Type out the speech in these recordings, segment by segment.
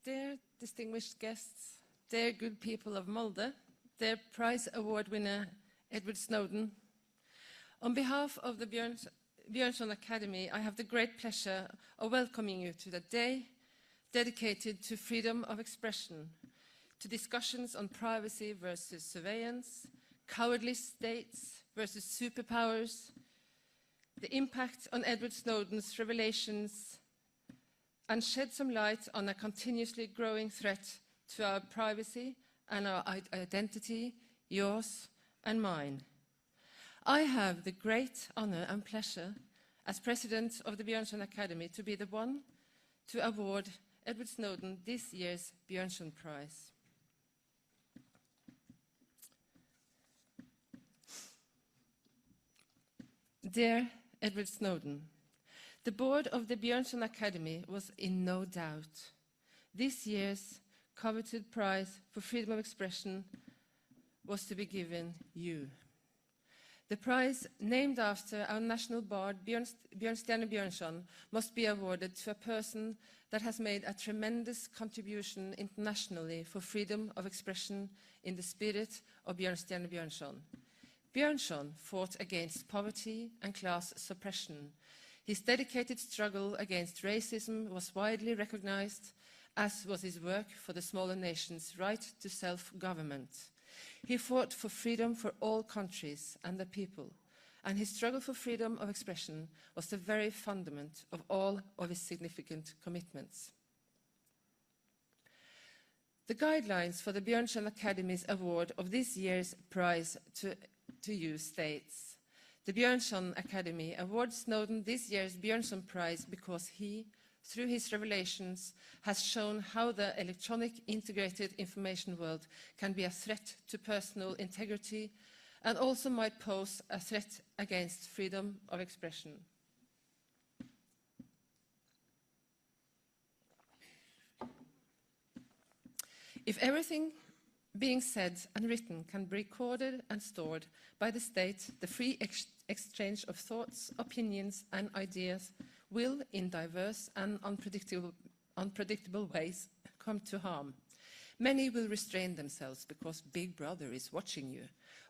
Dear distinguished guests, dear good people of Molde, dear prize award winner Edward Snowden, on behalf of the Bjørnson Academy, I have the great pleasure of welcoming you to the day dedicated to freedom of expression, to discussions on privacy versus surveillance, cowardly states versus superpowers, the impact on Edward Snowden's revelations, and shed some light on a continuously growing threat to our privacy and our identity, yours and mine. I have the great honor and pleasure as president of the Bjørnson Academy to be the one to award Edward Snowden this year's Bjørnson Prize. Dear Edward Snowden, the board of the Bjørnson Academy was in no doubt. This year's coveted prize for freedom of expression was to be given you. The prize, named after our national bard Bjørnstjerne Bjørnson, must be awarded to a person that has made a tremendous contribution internationally for freedom of expression in the spirit of Bjørnstjerne Bjørnson. Bjørnson fought against poverty and class suppression. His dedicated struggle against racism was widely recognized, as was his work for the smaller nations' right to self-government. He fought for freedom for all countries and the people, and his struggle for freedom of expression was the very fundament of all of his significant commitments. The guidelines for the Bjørnson Academy's award of this year's prize to you states: the Bjørnson Academy awards Snowden this year's Bjørnson Prize because he, through his revelations, has shown how the electronic integrated information world can be a threat to personal integrity and also might pose a threat against freedom of expression. If everything being said and written can be recorded and stored by the state, the free exchange of thoughts, opinions and ideas will, in diverse and unpredictable ways, come to harm. Many will restrain themselves because Big Brother is watching you,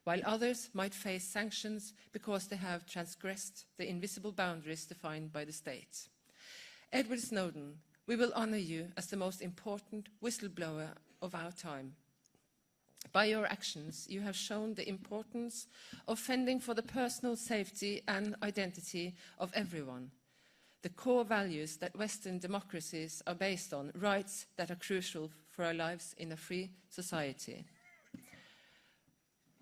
while others might face sanctions because they have transgressed the invisible boundaries defined by the state. Edward Snowden, we will honor you as the most important whistleblower of our time. By your actions, you have shown the importance of fending for the personal safety and identity of everyone, the core values that Western democracies are based on, rights that are crucial for our lives in a free society.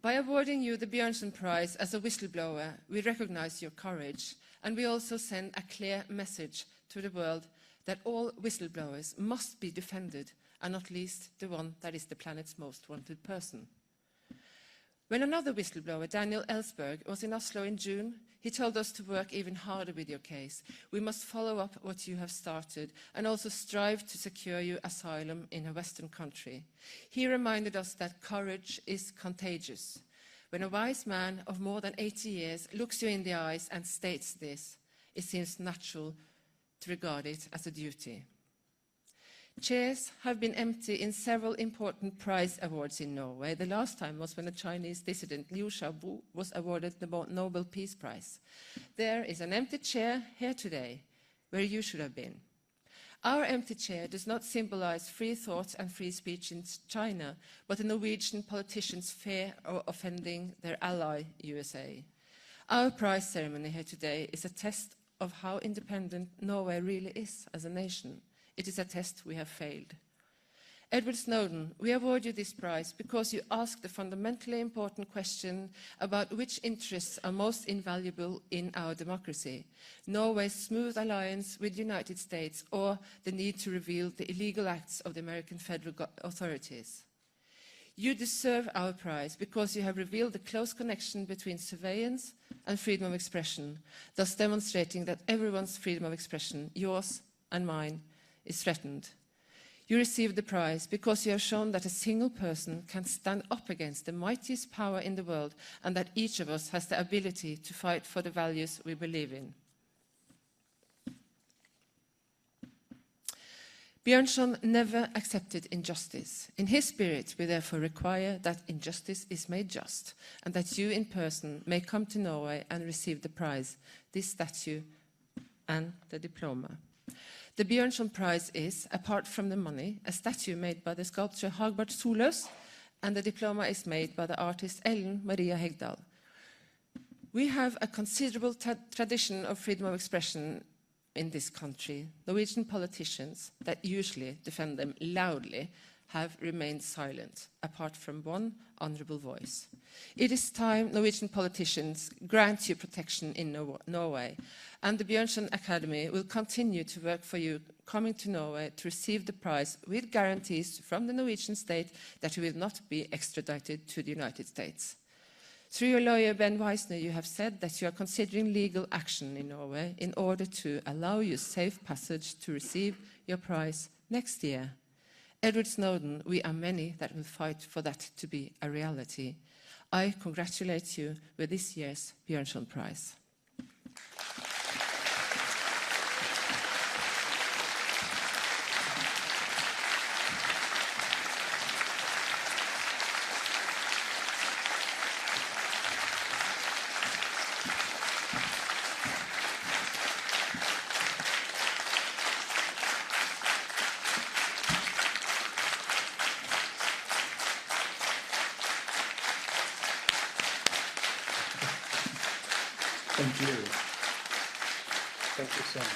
By awarding you the Bjørnson Prize as a whistleblower, we recognize your courage, and we also send a clear message to the world that all whistleblowers must be defended, and not least the one that is the planet's most wanted person. When another whistleblower, Daniel Ellsberg, was in Oslo in June, he told us to work even harder with your case. We must follow up what you have started and also strive to secure you asylum in a Western country. He reminded us that courage is contagious. When a wise man of more than 80 years looks you in the eyes and states this, it seems natural to regard it as a duty. Chairs have been empty in several important prize awards in Norway. The last time was when a Chinese dissident, Liu Xiaobo, was awarded the Nobel Peace Prize. There is an empty chair here today, where you should have been. Our empty chair does not symbolize free thought and free speech in China, but the Norwegian politicians' fear of offending their ally, USA. Our prize ceremony here today is a test of how independent Norway really is as a nation. It is a test we have failed. Edward Snowden, we award you this prize because you asked a fundamentally important question about which interests are most invaluable in our democracy: Norway's smooth alliance with the United States or the need to reveal the illegal acts of the American federal authorities. You deserve our prize because you have revealed the close connection between surveillance and freedom of expression, thus demonstrating that everyone's freedom of expression, yours and mine, is threatened. You received the prize because you have shown that a single person can stand up against the mightiest power in the world and that each of us has the ability to fight for the values we believe in. Bjørnson never accepted injustice. In his spirit, we therefore require that injustice is made just, and that you in person may come to Norway and receive the prize, this statue and the diploma. The Bjørnson Prize is, apart from the money, a statue made by the sculptor Hagbart Soløs, and the diploma is made by the artist Ellen Maria Hegdal. We have a considerable tradition of freedom of expression in this country. Norwegian politicians that usually defend them loudly have remained silent, apart from one honourable voice. It is time Norwegian politicians grant you protection in Norway, and the Bjørnson Academy will continue to work for you coming to Norway to receive the prize with guarantees from the Norwegian state that you will not be extradited to the United States. Through your lawyer, Ben Weisner, you have said that you are considering legal action in Norway in order to allow you safe passage to receive your prize next year. Edward Snowden, we are many that will fight for that to be a reality. I congratulate you with this year's Bjørnson Prize. Thank you. Thank you so much.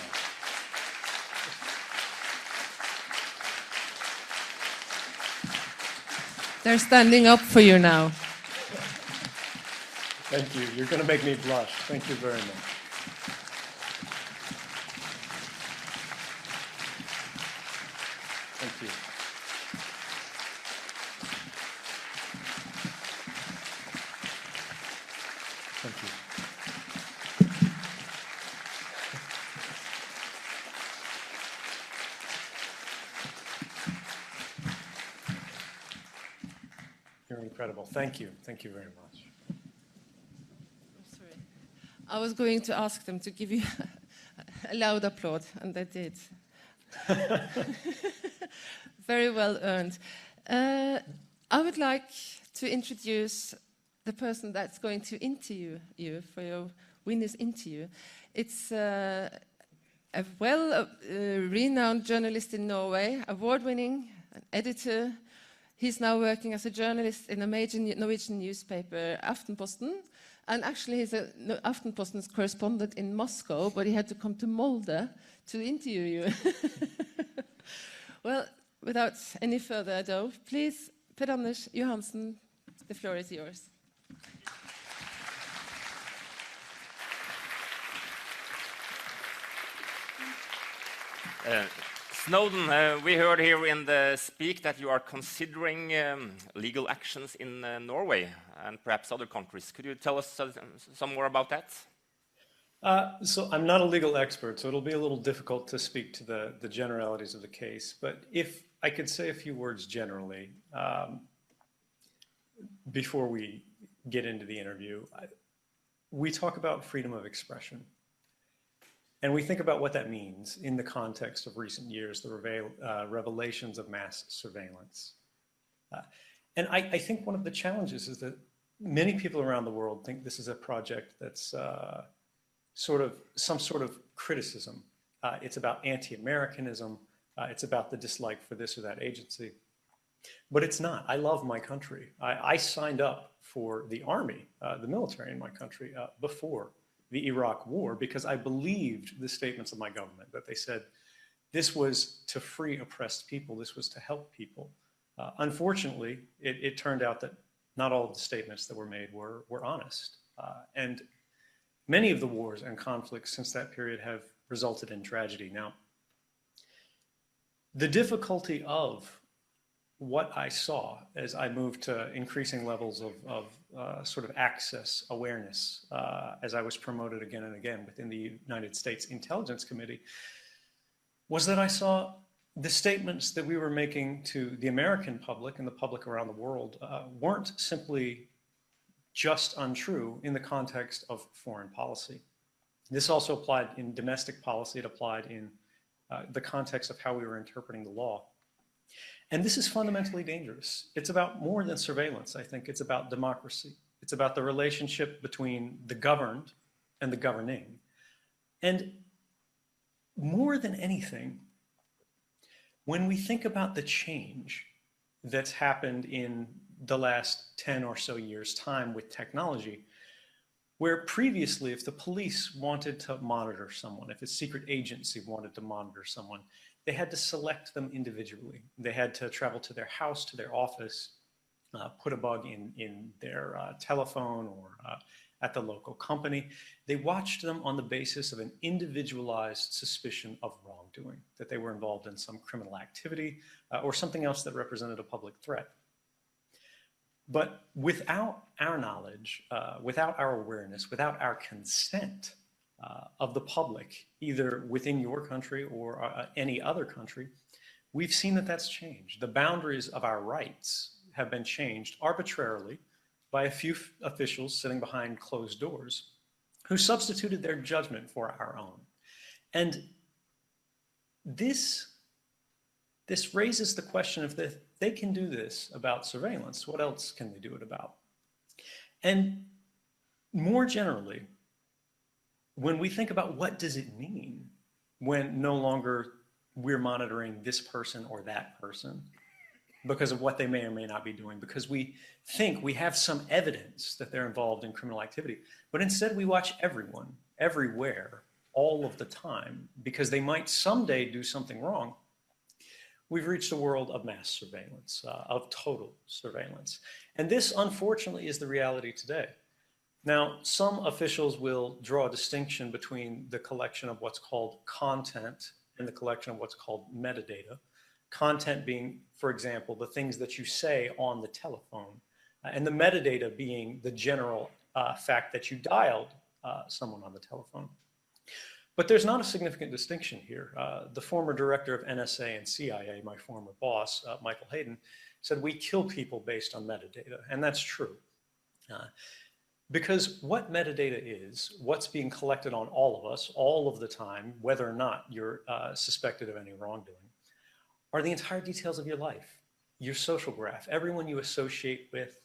They're standing up for you now. Thank you. You're going to make me blush. Thank you very much. Thank you. Thank you. You're incredible. Thank you. Thank you very much. I'm sorry. I was going to ask them to give you a loud applaud, and they did. Very well earned. I would like to introduce the person that's going to interview you for your winner's interview. It's a well-renowned journalist in Norway, award-winning, an editor. He's now working as a journalist in a major Norwegian newspaper, Aftenposten. And actually, he's Aftenposten's correspondent in Moscow, but he had to come to Molde to interview you. Well, without any further ado, please, Per-Anders Johansen, the floor is yours. Snowden, we heard here in the speak that you are considering legal actions in Norway and perhaps other countries. Could you tell us some more about that? So I'm not a legal expert, so it'll be a little difficult to speak to the generalities of the case. But if I could say a few words generally before we get into the interview, we talk about freedom of expression. And we think about what that means in the context of recent years, the revelations of mass surveillance. And I think one of the challenges is that many people around the world think this is a project that's some sort of criticism. It's about anti-Americanism. It's about the dislike for this or that agency. But it's not. I love my country. I signed up for the army, the military in my country, before the Iraq war, because I believed the statements of my government, that they said this was to free oppressed people, this was to help people. Unfortunately, it turned out that not all of the statements that were made were honest. And many of the wars and conflicts since that period have resulted in tragedy. Now, the difficulty of what I saw as I moved to increasing levels of sort of access, awareness, as I was promoted again and again within the United States Intelligence Committee, was that I saw the statements that we were making to the American public and the public around the world weren't simply just untrue in the context of foreign policy. This also applied in domestic policy. It applied in the context of how we were interpreting the law. And this is fundamentally dangerous. It's about more than surveillance, I think. It's about democracy. It's about the relationship between the governed and the governing. And more than anything, when we think about the change that's happened in the last 10 or so years' time with technology, where previously, if the police wanted to monitor someone, if a secret agency wanted to monitor someone, they had to select them individually. They had to travel to their house, to their office, put a bug in their telephone or at the local company. They watched them on the basis of an individualized suspicion of wrongdoing, that they were involved in some criminal activity or something else that represented a public threat. But without our knowledge, without our awareness, without our consent of the public, either within your country or any other country, we've seen that that's changed. The boundaries of our rights have been changed arbitrarily by a few officials sitting behind closed doors who substituted their judgment for our own. And this raises the question of if they can do this about surveillance, what else can they do it about? And more generally, when we think about what does it mean when no longer we're monitoring this person or that person because of what they may or may not be doing, because we think we have some evidence that they're involved in criminal activity, but instead we watch everyone, everywhere, all of the time, because they might someday do something wrong. We've reached a world of mass surveillance, of total surveillance. And this, unfortunately, is the reality today. Now, some officials will draw a distinction between the collection of what's called content and the collection of what's called metadata. Content being, for example, the things that you say on the telephone, and the metadata being the general fact that you dialed someone on the telephone. But there's not a significant distinction here. The former director of NSA and CIA, my former boss, Michael Hayden, said we kill people based on metadata, and that's true. Because what metadata is, what's being collected on all of us, all of the time, whether or not you're suspected of any wrongdoing, are the entire details of your life, your social graph, everyone you associate with,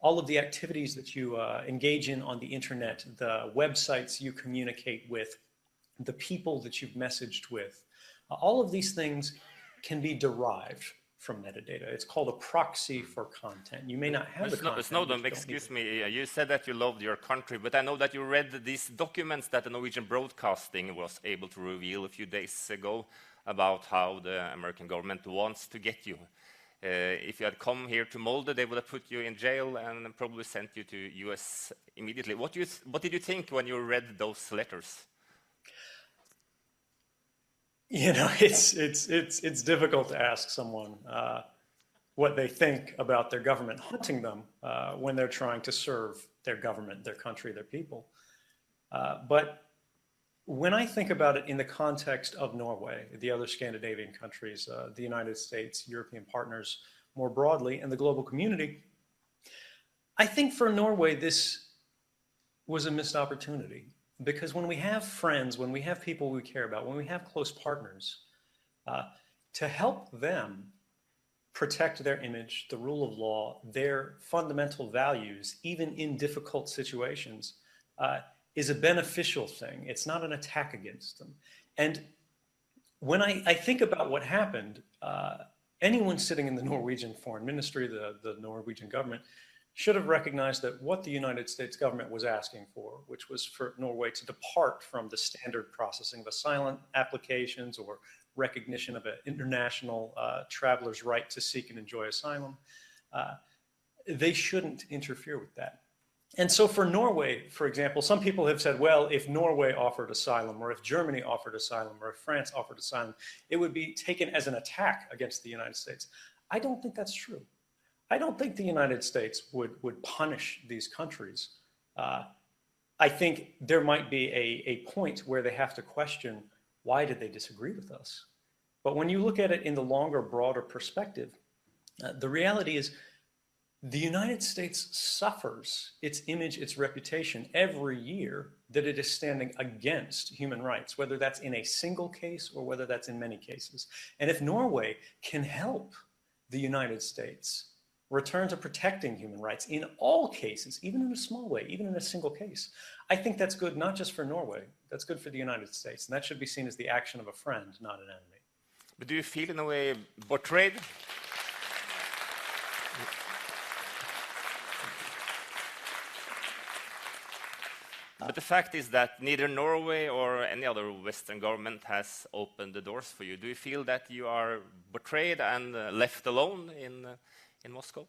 all of the activities that you engage in on the internet, the websites you communicate with, the people that you've messaged with. All of these things can be derived from metadata. It's called a proxy for content. You may not have the content. Snowden, excuse me, you said that you loved your country, but I know that you read these documents that the Norwegian Broadcasting was able to reveal a few days ago about how the American government wants to get you. If you had come here to Molde, they would have put you in jail and probably sent you to US immediately. What did you think when you read those letters? You know, it's difficult to ask someone what they think about their government hunting them when they're trying to serve their government, their country, their people. But when I think about it in the context of Norway, the other Scandinavian countries, the United States, European partners more broadly, and the global community, I think for Norway this was a missed opportunity. Because when we have friends, when we have people we care about, when we have close partners, to help them protect their image, the rule of law, their fundamental values, even in difficult situations, is a beneficial thing. It's not an attack against them. And when I think about what happened, anyone sitting in the Norwegian Foreign Ministry, the Norwegian government, should have recognized that what the United States government was asking for, which was for Norway to depart from the standard processing of asylum applications or recognition of an international traveler's right to seek and enjoy asylum, they shouldn't interfere with that. And so for Norway, for example, some people have said, well, if Norway offered asylum, or if Germany offered asylum, or if France offered asylum, it would be taken as an attack against the United States. I don't think that's true. I don't think the United States would punish these countries. I think there might be a point where they have to question, why did they disagree with us? But when you look at it in the longer, broader perspective, the reality is the United States suffers its image, its reputation every year that it is standing against human rights, whether that's in a single case or whether that's in many cases. And if Norway can help the United States return to protecting human rights in all cases, even in a small way, even in a single case, I think that's good not just for Norway, that's good for the United States. And that should be seen as the action of a friend, not an enemy. But do you feel in a way betrayed? But the fact is that neither Norway or any other Western government has opened the doors for you. Do you feel that you are betrayed and left alone in Moscow?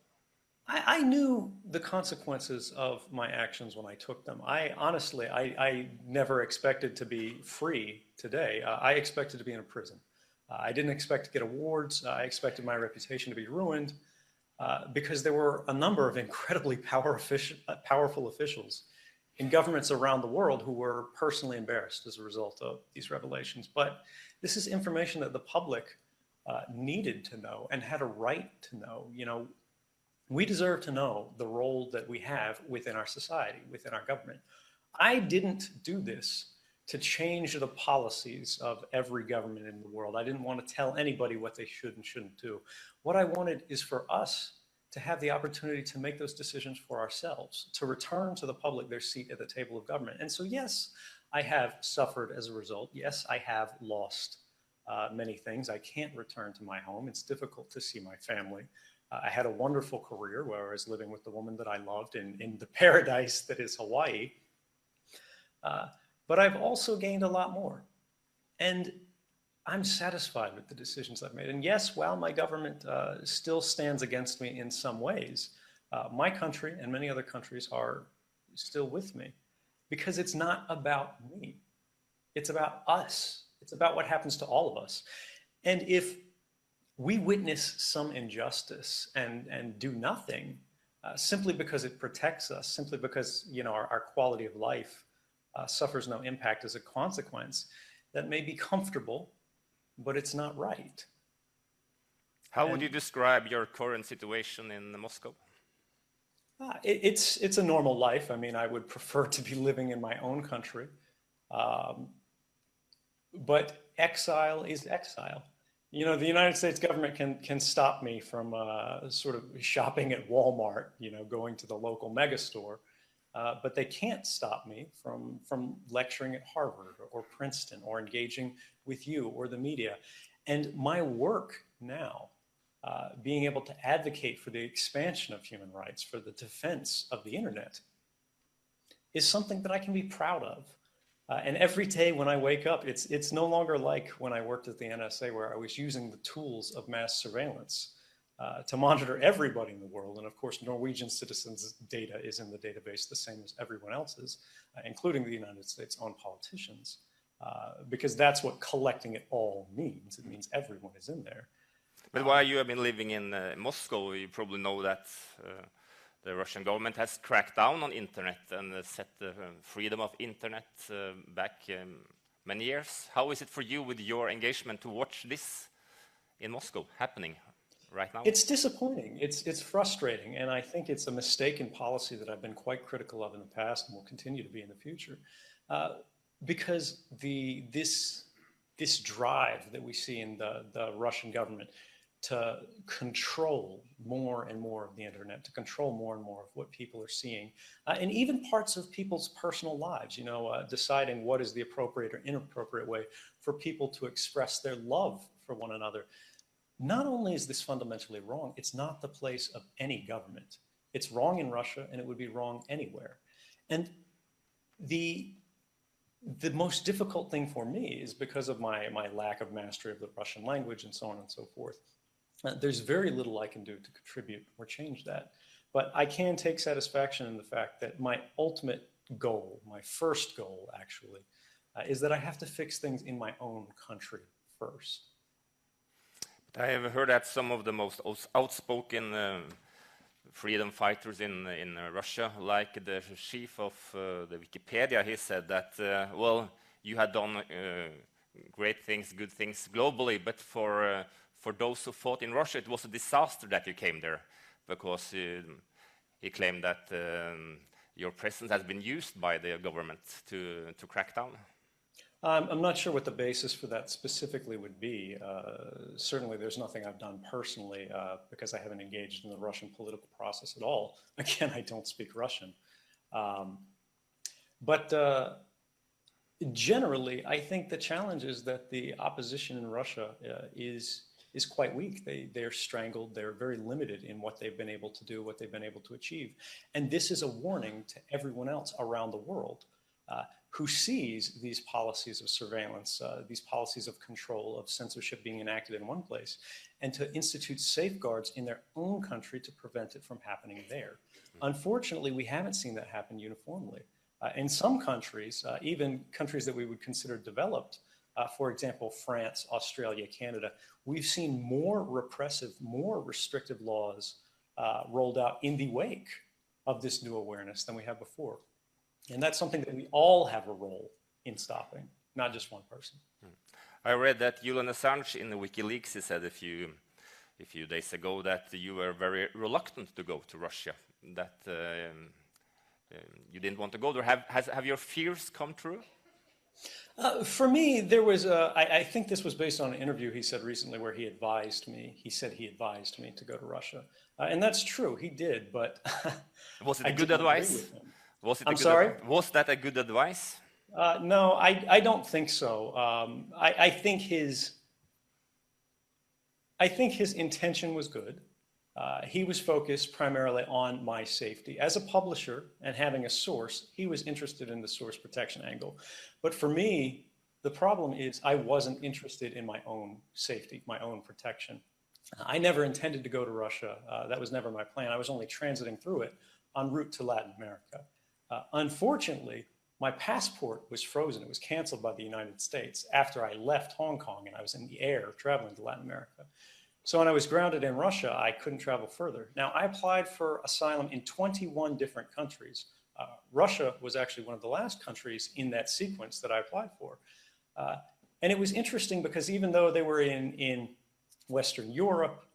I knew the consequences of my actions when I took them. Honestly, I never expected to be free today. I expected to be in a prison. I didn't expect to get awards. I expected my reputation to be ruined because there were a number of incredibly powerful officials in governments around the world who were personally embarrassed as a result of these revelations. But this is information that the public needed to know and had a right to know. You know, we deserve to know the role that we have within our society, within our government. I didn't do this to change the policies of every government in the world. I didn't want to tell anybody what they should and shouldn't do. What I wanted is for us to have the opportunity to make those decisions for ourselves, to return to the public their seat at the table of government. And so, yes, I have suffered as a result. Yes, I have lost many things. I can't return to my home. It's difficult to see my family. I had a wonderful career where I was living with the woman that I loved in the paradise that is Hawaii. But I've also gained a lot more. And I'm satisfied with the decisions I've made. And yes, while my government still stands against me in some ways, my country and many other countries are still with me because it's not about me. It's about us. It's about what happens to all of us. And if we witness some injustice and do nothing simply because it protects us, simply because, you know, our quality of life suffers no impact as a consequence, that may be comfortable, but it's not right. How would you describe your current situation in Moscow? It's a normal life. I mean, I would prefer to be living in my own country. But exile is exile. You know, the United States government can stop me from sort of shopping at Walmart, you know, going to the local megastore. But they can't stop me from lecturing at Harvard or Princeton or engaging with you or the media. And my work now, being able to advocate for the expansion of human rights, for the defense of the internet, is something that I can be proud of. And every day when I wake up, it's no longer like when I worked at the NSA where I was using the tools of mass surveillance to monitor everybody in the world. And of course, Norwegian citizens' data is in the database the same as everyone else's, including the United States' own politicians, because that's what collecting it all means. It means everyone is in there. But while you have been living in Moscow, you probably know that the Russian government has cracked down on internet and set the freedom of internet back many years. How is it for you with your engagement to watch this in Moscow happening right now? It's disappointing. It's frustrating. And I think it's a mistaken policy that I've been quite critical of in the past and will continue to be in the future. Because this drive that we see in the Russian government to control more and more of the internet, to control more and more of what people are seeing, and even parts of people's personal lives, you know, deciding what is the appropriate or inappropriate way for people to express their love for one another. Not only is this fundamentally wrong, it's not the place of any government. It's wrong in Russia, and it would be wrong anywhere. And the most difficult thing for me is because of my lack of mastery of the Russian language and so on and so forth. There's very little I can do to contribute or change that. But I can take satisfaction in the fact that my ultimate goal, my first goal actually, is that I have to fix things in my own country first. I have heard that some of the most outspoken freedom fighters in Russia, like the chief of the Wikipedia, he said that, well, you had done great things, good things globally, but for those who fought in Russia, it was a disaster that you came there, because he claimed that your presence has been used by the government to crack down? I'm not sure what the basis for that specifically would be. Certainly, there's nothing I've done personally because I haven't engaged in the Russian political process at all. Again, I don't speak Russian. But generally, I think the challenge is that the opposition in Russia is quite weak. They're strangled. They're very limited in what they've been able to do, what they've been able to achieve. And this is a warning to everyone else around the world who sees these policies of surveillance, these policies of control, of censorship being enacted in one place, and to institute safeguards in their own country to prevent it from happening there. Unfortunately, we haven't seen that happen uniformly. In some countries, even countries that we would consider developed, for example, France, Australia, Canada, we've seen more repressive, more restrictive laws rolled out in the wake of this new awareness than we have before. And that's something that we all have a role in stopping, not just one person. I read that Julian Assange in the WikiLeaks, he said a few days ago that you were very reluctant to go to Russia, that you didn't want to go there. Have your fears come true? For me, there was I think this was based on an interview he said recently where he said he advised me to go to Russia. And that's true, he did, but was it a good advice? Was that a good advice? No, I don't think so. I think his intention was good. He was focused primarily on my safety. As a publisher and having a source, he was interested in the source protection angle. But for me, the problem is I wasn't interested in my own safety, my own protection. I never intended to go to Russia. That was never my plan. I was only transiting through it en route to Latin America. Unfortunately, my passport was frozen. It was canceled by the United States after I left Hong Kong and I was in the air traveling to Latin America. So when I was grounded in Russia, I couldn't travel further. Now, I applied for asylum in 21 different countries. Russia was actually one of the last countries in that sequence that I applied for. And it was interesting because even though they were in Western Europe,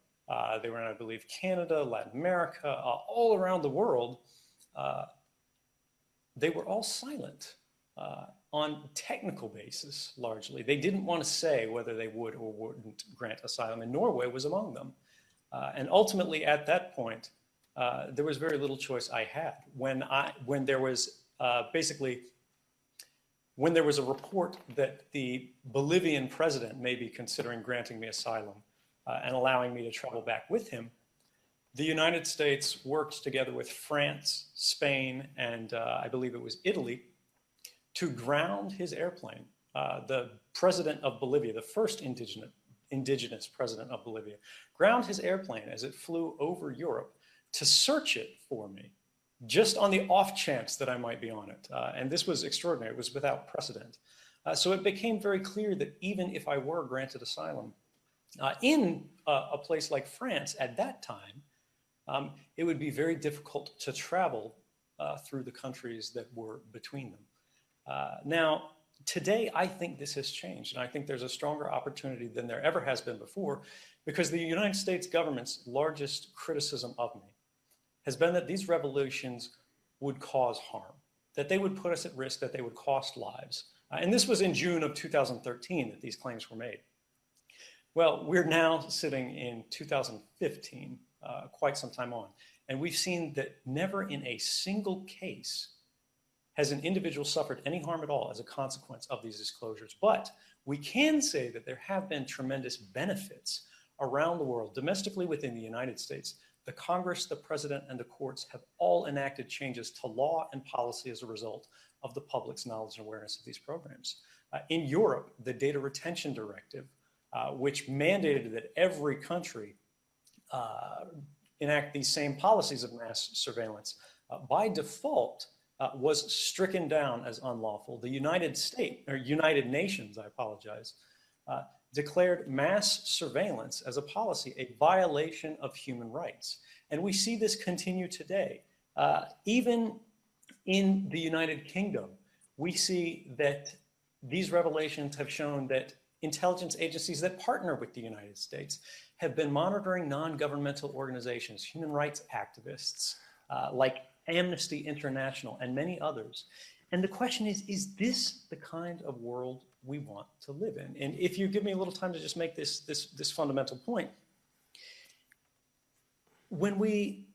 they were in, I believe, Canada, Latin America, all around the world, they were all silent on technical basis, largely. They didn't want to say whether they would or wouldn't grant asylum, and Norway was among them. And ultimately, at that point, there was very little choice I had. When there was when there was a report that the Bolivian president may be considering granting me asylum and allowing me to travel back with him, the United States worked together with France, Spain, and I believe it was Italy to ground his airplane. The president of Bolivia, the first indigenous president of Bolivia, ground his airplane as it flew over Europe to search it for me, just on the off chance that I might be on it. And this was extraordinary. It was without precedent. So it became very clear that even if I were granted asylum in a place like France at that time, it would be very difficult to travel through the countries that were between them. Now, today, I think this has changed, and I think there's a stronger opportunity than there ever has been before, because the United States government's largest criticism of me has been that these revolutions would cause harm, that they would put us at risk, that they would cost lives. And this was in June of 2013 that these claims were made. Well, we're now sitting in 2015, quite some time on, and we've seen that never in a single case has an individual suffered any harm at all as a consequence of these disclosures. But we can say that there have been tremendous benefits around the world, domestically within the United States. The Congress, the President, and the courts have all enacted changes to law and policy as a result of the public's knowledge and awareness of these programs. In Europe, the Data Retention Directive, which mandated that every country enact these same policies of mass surveillance, by default, was stricken down as unlawful. The United Nations, declared mass surveillance as a policy a violation of human rights. And we see this continue today. Even in the United Kingdom, we see that these revelations have shown that intelligence agencies that partner with the United States have been monitoring non-governmental organizations, human rights activists, like Amnesty International, and many others. And the question is this the kind of world we want to live in? And if you give me a little time to just make this fundamental point, when we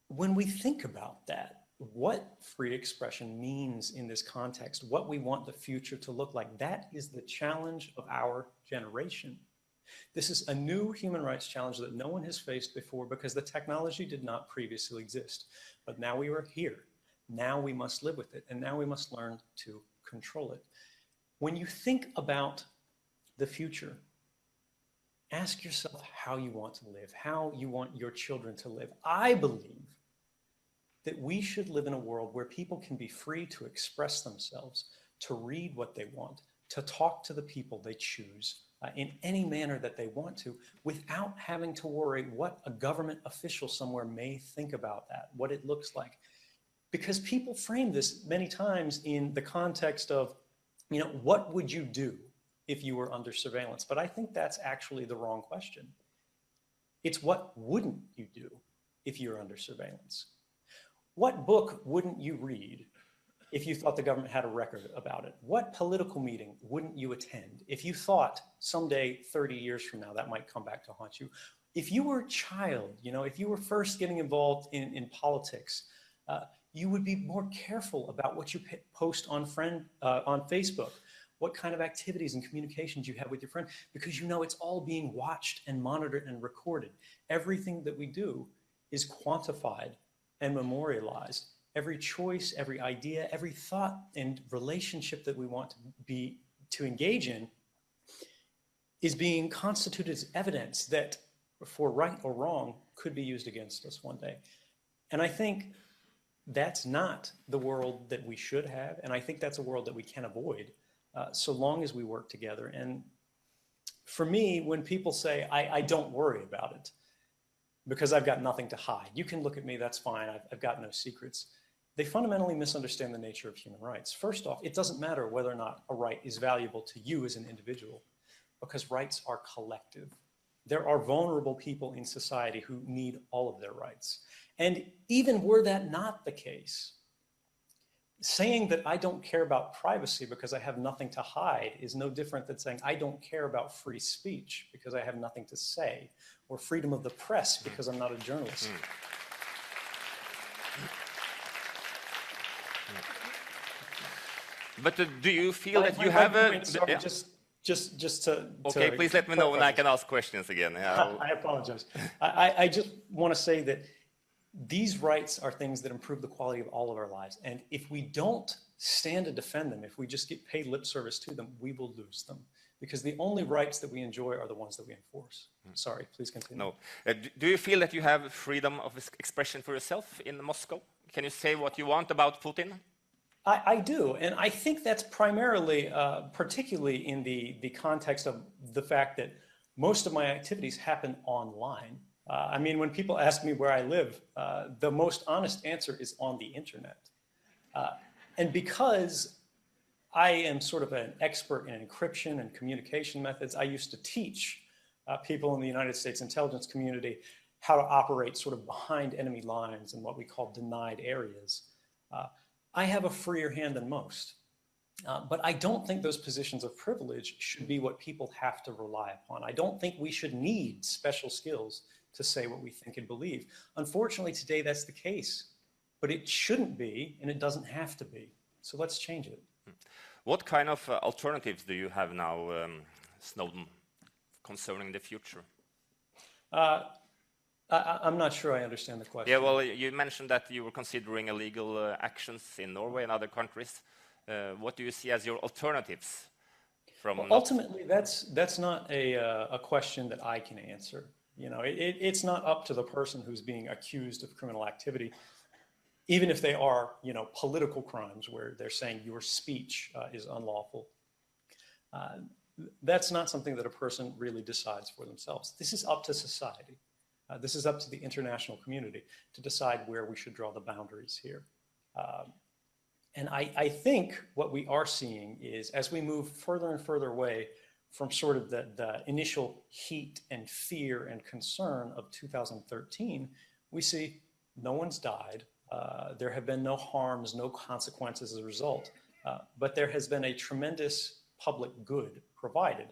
think about that, what free expression means in this context, what we want the future to look like, that is the challenge of our generation. This is a new human rights challenge that no one has faced before because the technology did not previously exist. But now we are here. Now we must live with it, and now we must learn to control it. When you think about the future, ask yourself how you want to live, how you want your children to live. I believe that we should live in a world where people can be free to express themselves, to read what they want, to talk to the people they choose in any manner that they want to, without having to worry what a government official somewhere may think about that, what it looks like. Because people frame this many times in the context of, what would you do if you were under surveillance? But I think that's actually the wrong question. It's what wouldn't you do if you're under surveillance? What book wouldn't you read if you thought the government had a record about it? What political meeting wouldn't you attend if you thought someday, 30 years from now, that might come back to haunt you? If you were a child, if you were first getting involved in politics, you would be more careful about what you post on Facebook, what kind of activities and communications you have with your friend, because it's all being watched and monitored and recorded. Everything that we do is quantified and memorialized. Every choice, every idea, every thought and relationship that we want to engage in is being constituted as evidence that, for right or wrong, could be used against us one day. And I think that's not the world that we should have, and I think that's a world that we can avoid so long as we work together. And for me, when people say, I don't worry about it because I've got nothing to hide, you can look at me, that's fine, I've got no secrets. They fundamentally misunderstand the nature of human rights. First off, it doesn't matter whether or not a right is valuable to you as an individual, because rights are collective. There are vulnerable people in society who need all of their rights. And even were that not the case, saying that I don't care about privacy because I have nothing to hide is no different than saying I don't care about free speech because I have nothing to say, or freedom of the press because I'm not a journalist. But do you feel that you have a... Sorry, just to... Okay, please let me know when I can ask questions again. Yeah. I apologize. I just want to say that these rights are things that improve the quality of all of our lives. And if we don't stand to defend them, if we just get paid lip service to them, we will lose them. Because the only rights that we enjoy are the ones that we enforce. Sorry, please continue. No. Do you feel that you have freedom of expression for yourself in Moscow? Can you say what you want about Putin? I do, and I think that's primarily, particularly in the context of the fact that most of my activities happen online. I mean, when people ask me where I live, the most honest answer is on the internet. And because I am sort of an expert in encryption and communication methods, I used to teach people in the United States intelligence community how to operate sort of behind enemy lines in what we call denied areas. I have a freer hand than most, but I don't think those positions of privilege should be what people have to rely upon. I don't think we should need special skills to say what we think and believe. Unfortunately, today that's the case, but it shouldn't be, and it doesn't have to be. So let's change it. What kind of alternatives do you have now, Snowden, concerning the future? I'm not sure I understand the question. Yeah, well, you mentioned that you were considering illegal actions in Norway and other countries. What do you see as your alternatives? Well, ultimately, that's not a question that I can answer. It's not up to the person who's being accused of criminal activity, even if they are, political crimes where they're saying your speech is unlawful. That's not something that a person really decides for themselves. This is up to society. This is up to the international community to decide where we should draw the boundaries here. And I think what we are seeing is, as we move further and further away from sort of the initial heat and fear and concern of 2013, we see no one's died, There have been no harms, no consequences as a result, but there has been a tremendous public good provided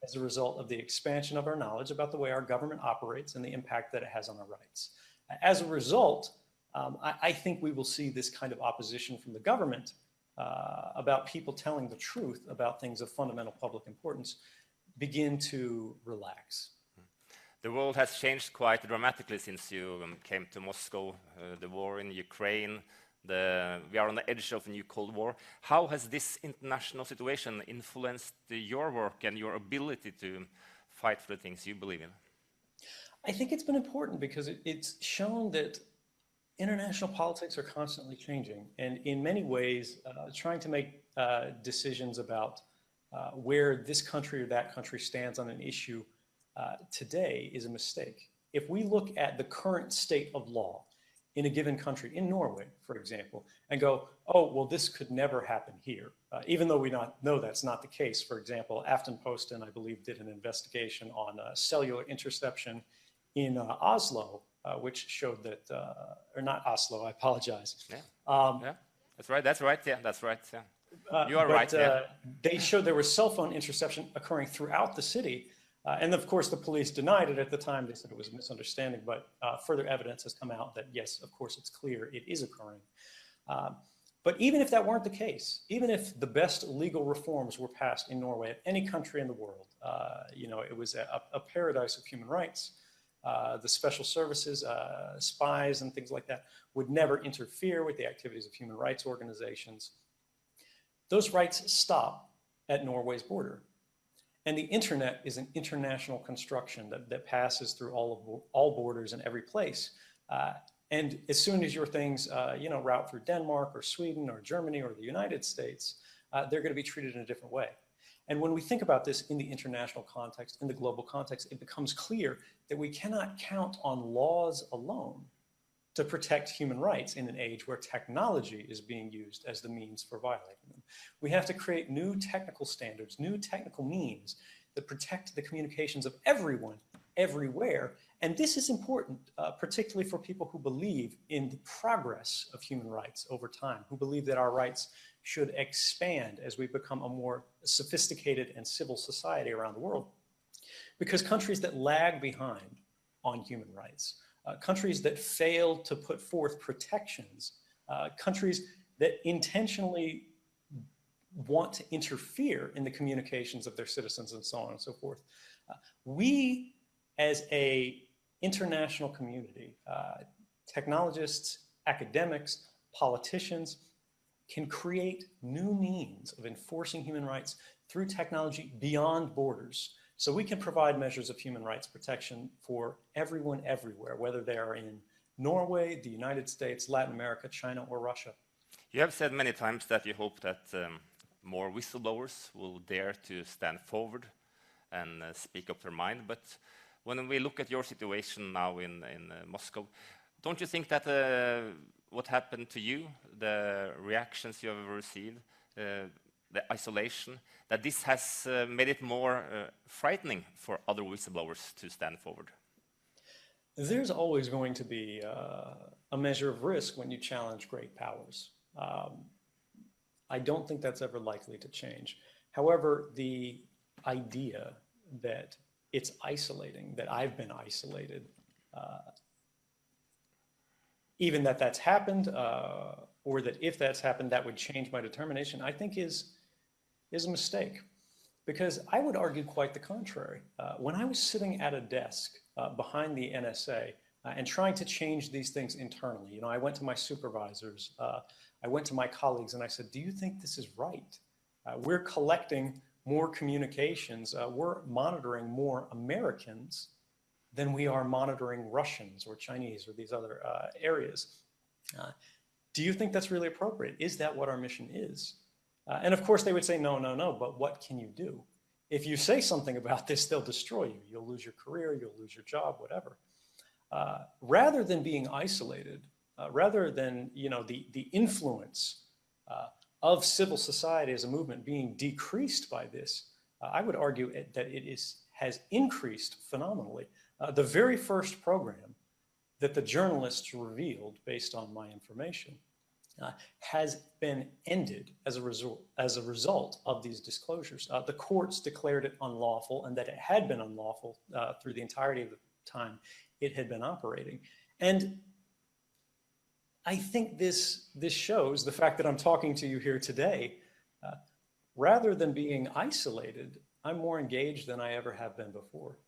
as a result of the expansion of our knowledge about the way our government operates and the impact that it has on our rights. As a result, I think we will see this kind of opposition from the government about people telling the truth about things of fundamental public importance begin to relax. The world has changed quite dramatically since you came to Moscow, the war in Ukraine, we are on the edge of a new Cold War. How has this international situation influenced your work and your ability to fight for the things you believe in? I think it's been important because it's shown that international politics are constantly changing, and in many ways, trying to make decisions about where this country or that country stands on an issue today is a mistake. If we look at the current state of law in a given country, in Norway, for example, and go, oh, well, this could never happen here, even though we know that's not the case. For example, Aftenposten, I believe, did an investigation on cellular interception in Oslo, which showed that, or not Oslo, I apologize. Yeah, yeah. That's right, yeah, that's right, yeah. You are right, yeah. They showed there was cell phone interception occurring throughout the city. And of course, the police denied it at the time. They said it was a misunderstanding, but further evidence has come out that, yes, of course, it's clear it is occurring. But even if that weren't the case, even if the best legal reforms were passed in Norway at any country in the world, you know, it was a paradise of human rights. The special services, spies and things like that would never interfere with the activities of human rights organizations. Those rights stop at Norway's border. And the internet is an international construction that passes through all borders in every place. And as soon as your things, you know, route through Denmark or Sweden or Germany or the United States, they're going to be treated in a different way. And when we think about this in the international context, in the global context, it becomes clear that we cannot count on laws alone to protect human rights in an age where technology is being used as the means for violating them. We have to create new technical standards, new technical means that protect the communications of everyone, everywhere. And this is important, particularly for people who believe in the progress of human rights over time, who believe that our rights should expand as we become a more sophisticated and civil society around the world. Because countries that lag behind on human rights, countries that fail to put forth protections, countries that intentionally want to interfere in the communications of their citizens and so on and so forth. We, as an international community, technologists, academics, politicians, can create new means of enforcing human rights through technology beyond borders. So we can provide measures of human rights protection for everyone everywhere, whether they are in Norway, the United States, Latin America, China, or Russia. You have said many times that you hope that more whistleblowers will dare to stand forward and speak up their mind. But when we look at your situation now in Moscow, don't you think that what happened to you, the reactions you have received, the isolation, that this has made it more frightening for other whistleblowers to stand forward? There's always going to be a measure of risk when you challenge great powers. I don't think that's ever likely to change. However, the idea that it's isolating, that I've been isolated, even that that's happened, or that if that's happened, that would change my determination, I think is a mistake. Because I would argue quite the contrary. When I was sitting at a desk behind the NSA and trying to change these things internally, you know, I went to my supervisors, I went to my colleagues, and I said, do you think this is right? We're collecting more communications, we're monitoring more Americans than we are monitoring Russians or Chinese or these other areas. Do you think that's really appropriate? Is that what our mission is? And of course they would say, no, no, no, but what can you do? If you say something about this, they'll destroy you. You'll lose your career, you'll lose your job, whatever. Rather than being isolated, rather than, you know, the influence of civil society as a movement being decreased by this, I would argue that it has increased phenomenally. The very first program that the journalists revealed based on my information has been ended as a result of these disclosures. The courts declared it unlawful, and that it had been unlawful through the entirety of the time it had been operating. And I think this shows the fact that I'm talking to you here today. Rather than being isolated, I'm more engaged than I ever have been before.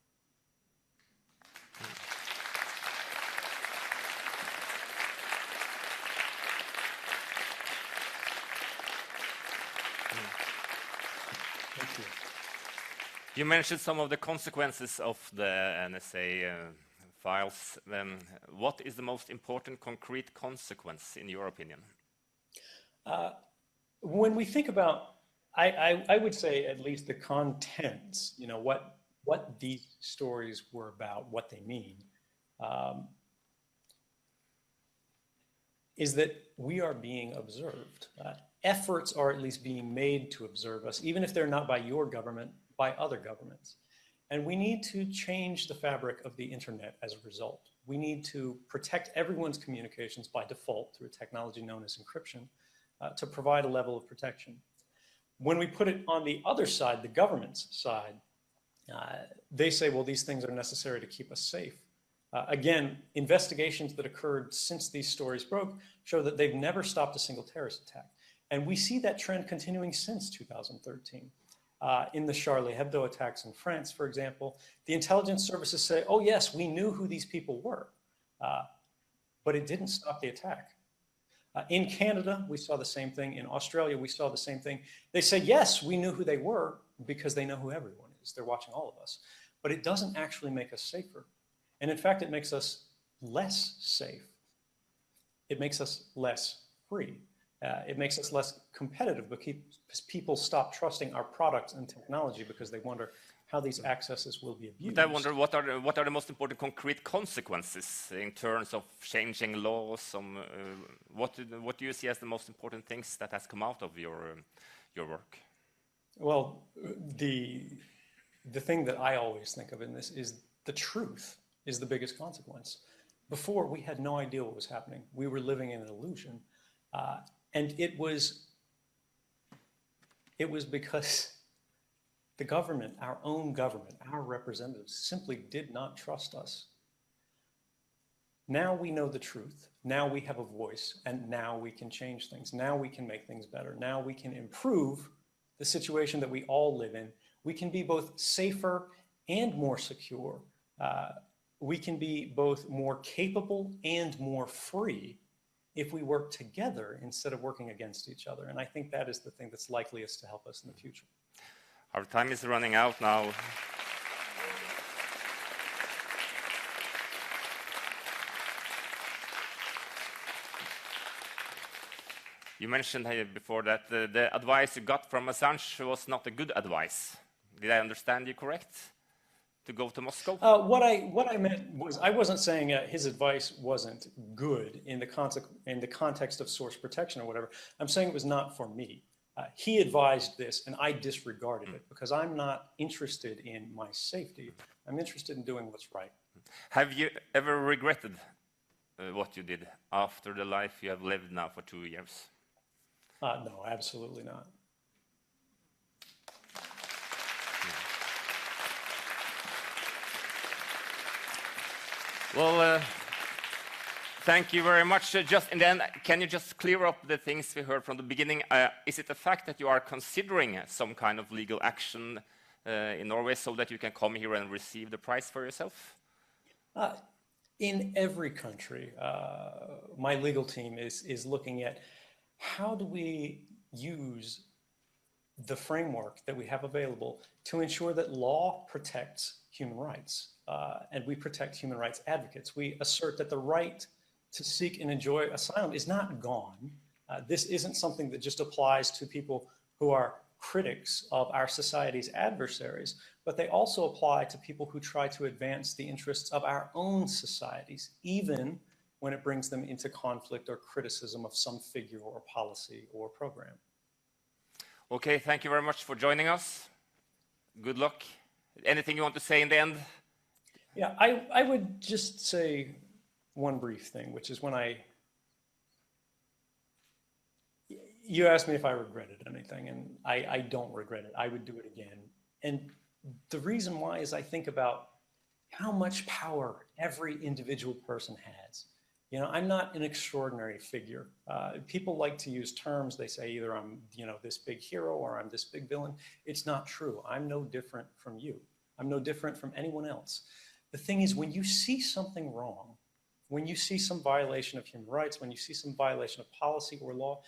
Thank you. You mentioned some of the consequences of the NSA files. What is the most important concrete consequence, in your opinion? When we think about, I would say at least the contents, you know, what these stories were about, what they mean, is that we are being observed. Efforts are at least being made to observe us, even if they're not by your government, by other governments. And we need to change the fabric of the internet as a result. We need to protect everyone's communications by default through a technology known as encryption to provide a level of protection. When we put it on the other side, the government's side, they say, well, these things are necessary to keep us safe. Again, investigations that occurred since these stories broke show that they've never stopped a single terrorist attack. And we see that trend continuing since 2013. In the Charlie Hebdo attacks in France, for example, the intelligence services say, oh yes, we knew who these people were, but it didn't stop the attack. In Canada, we saw the same thing. In Australia, we saw the same thing. They say, yes, we knew who they were because they know who everyone is. They're watching all of us. But it doesn't actually make us safer. And in fact, it makes us less safe. It makes us less free. It makes us less competitive because people stop trusting our products and technology because they wonder how these accesses will be abused. But I wonder what are the most important concrete consequences in terms of changing laws? What do you see as the most important things that has come out of your work? Well, the thing that I always think of in this is the truth is the biggest consequence. Before, we had no idea what was happening. We were living in an illusion. And it was because the government, our own government, our representatives simply did not trust us. Now we know the truth. Now we have a voice, and now we can change things. Now we can make things better. Now we can improve the situation that we all live in. We can be both safer and more secure. We can be both more capable and more free if we work together instead of working against each other. And I think that is the thing that's likeliest to help us in the future. Our time is running out now. You mentioned before that the advice you got from Assange was not a good advice. Did I understand you correct? To go to Moscow? What I meant was I wasn't saying his advice wasn't good in the context of source protection or whatever. I'm saying it was not for me. He advised this, and I disregarded it because I'm not interested in my safety. I'm interested in doing what's right. Have you ever regretted what you did after the life you have lived now for 2 years? No, absolutely not. Well, thank you very much. Just and then, can you just clear up the things we heard from the beginning? Is it the fact that you are considering some kind of legal action in Norway so that you can come here and receive the prize for yourself? In every country, my legal team is looking at how do we use the framework that we have available to ensure that law protects human rights. And we protect human rights advocates. We assert that the right to seek and enjoy asylum is not gone. This isn't something that just applies to people who are critics of our society's adversaries, but they also apply to people who try to advance the interests of our own societies, even when it brings them into conflict or criticism of some figure or policy or program. Okay, thank you very much for joining us. Good luck. Anything you want to say in the end? Yeah, I would just say one brief thing, which is you asked me if I regretted anything, and I don't regret it. I would do it again. And the reason why is I think about how much power every individual person has. You know, I'm not an extraordinary figure. People like to use terms. They say either I'm, you know, this big hero or I'm this big villain. It's not true. I'm no different from you. I'm no different from anyone else. The thing is, when you see something wrong, when you see some violation of human rights, when you see some violation of policy or law,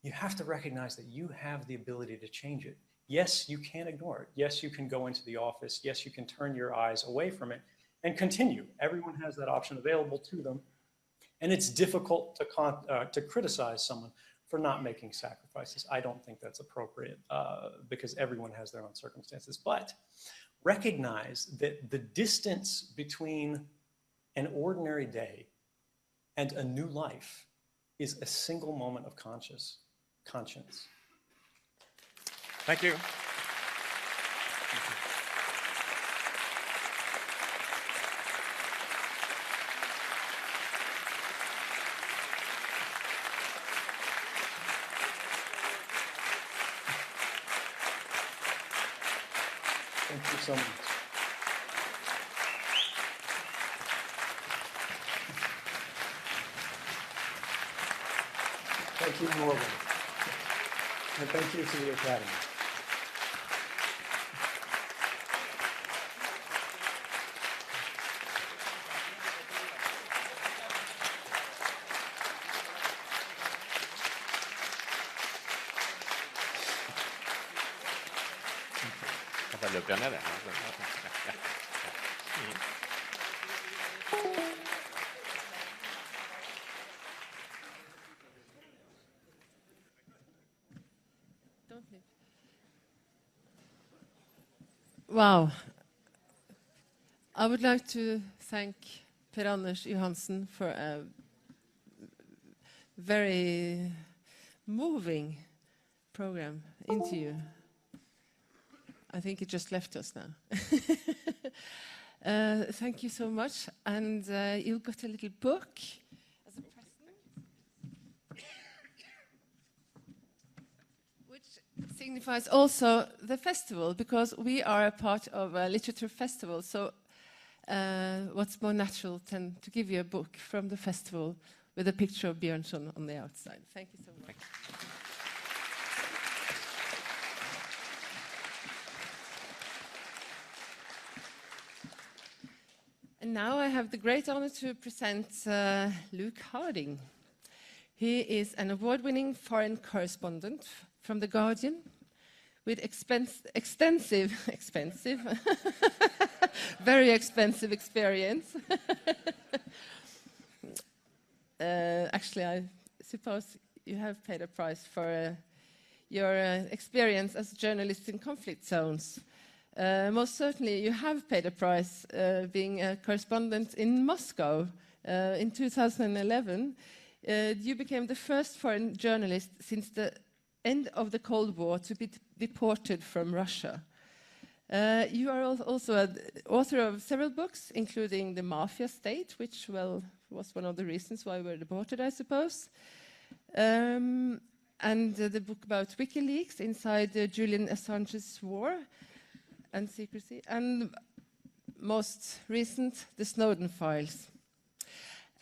you have to recognize that you have the ability to change it. Yes, you can ignore it. Yes, you can go into the office. Yes, you can turn your eyes away from it and continue. Everyone has that option available to them. And it's difficult to criticize someone for not making sacrifices. I don't think that's appropriate because everyone has their own circumstances. But recognize that the distance between an ordinary day and a new life is a single moment of conscience. Thank you. Thank you so much. Thank you, Norway. And thank you to the Academy. Wow. I would like to thank Per Anders Johansen for a very moving program, interview. I think it just left us now. Thank you so much. And you got a little book as a present, which signifies also the festival, because we are a part of a literature festival. So what's more natural than to give you a book from the festival with a picture of Bjørnson on the outside. Thank you so much. And now I have the great honor to present Luke Harding. He is an award-winning foreign correspondent from The Guardian with very expensive experience. Actually, I suppose you have paid a price for your experience as a journalist in conflict zones. Most certainly, you have paid a price being a correspondent in Moscow. In 2011, you became the first foreign journalist since the end of the Cold War to be deported from Russia. You are also an author of several books, including The Mafia State, which, well, was one of the reasons why we were deported, I suppose. And the book about WikiLeaks, Inside Julian Assange's War and Secrecy, and most recent, the Snowden files.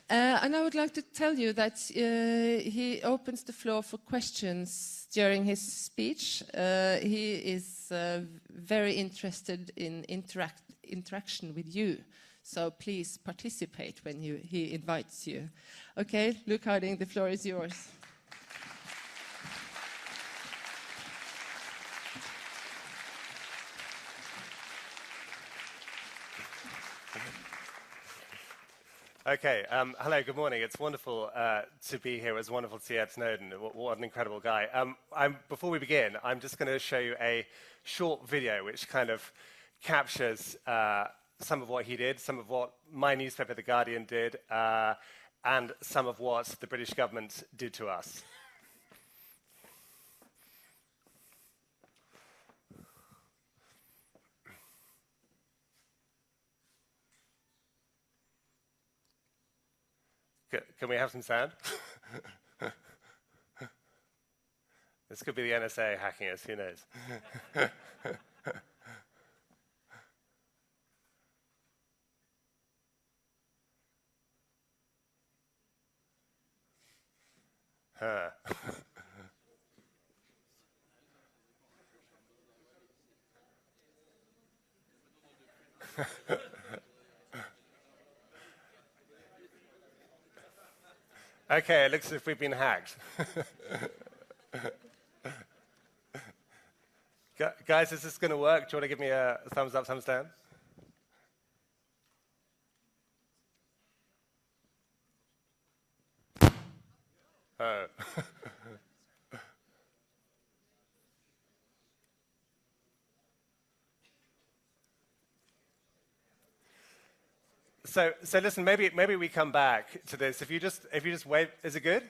And I would like to tell you that he opens the floor for questions during his speech. He is very interested in interaction with you, so please participate when he invites you. Okay, Luke Harding, the floor is yours. Okay, hello, good morning. It's wonderful to be here. It's wonderful to see Ed Snowden. What an incredible guy. Before we begin, I'm just going to show you a short video which kind of captures some of what he did, some of what my newspaper, The Guardian, did, and some of what the British government did to us. Can we have some sound? This could be the NSA hacking us, who knows? Okay, it looks as if we've been hacked. Guys, is this going to work? Do you want to give me a thumbs up, thumbs down? Oh. So listen, maybe we come back to this. If you just wait, is it good?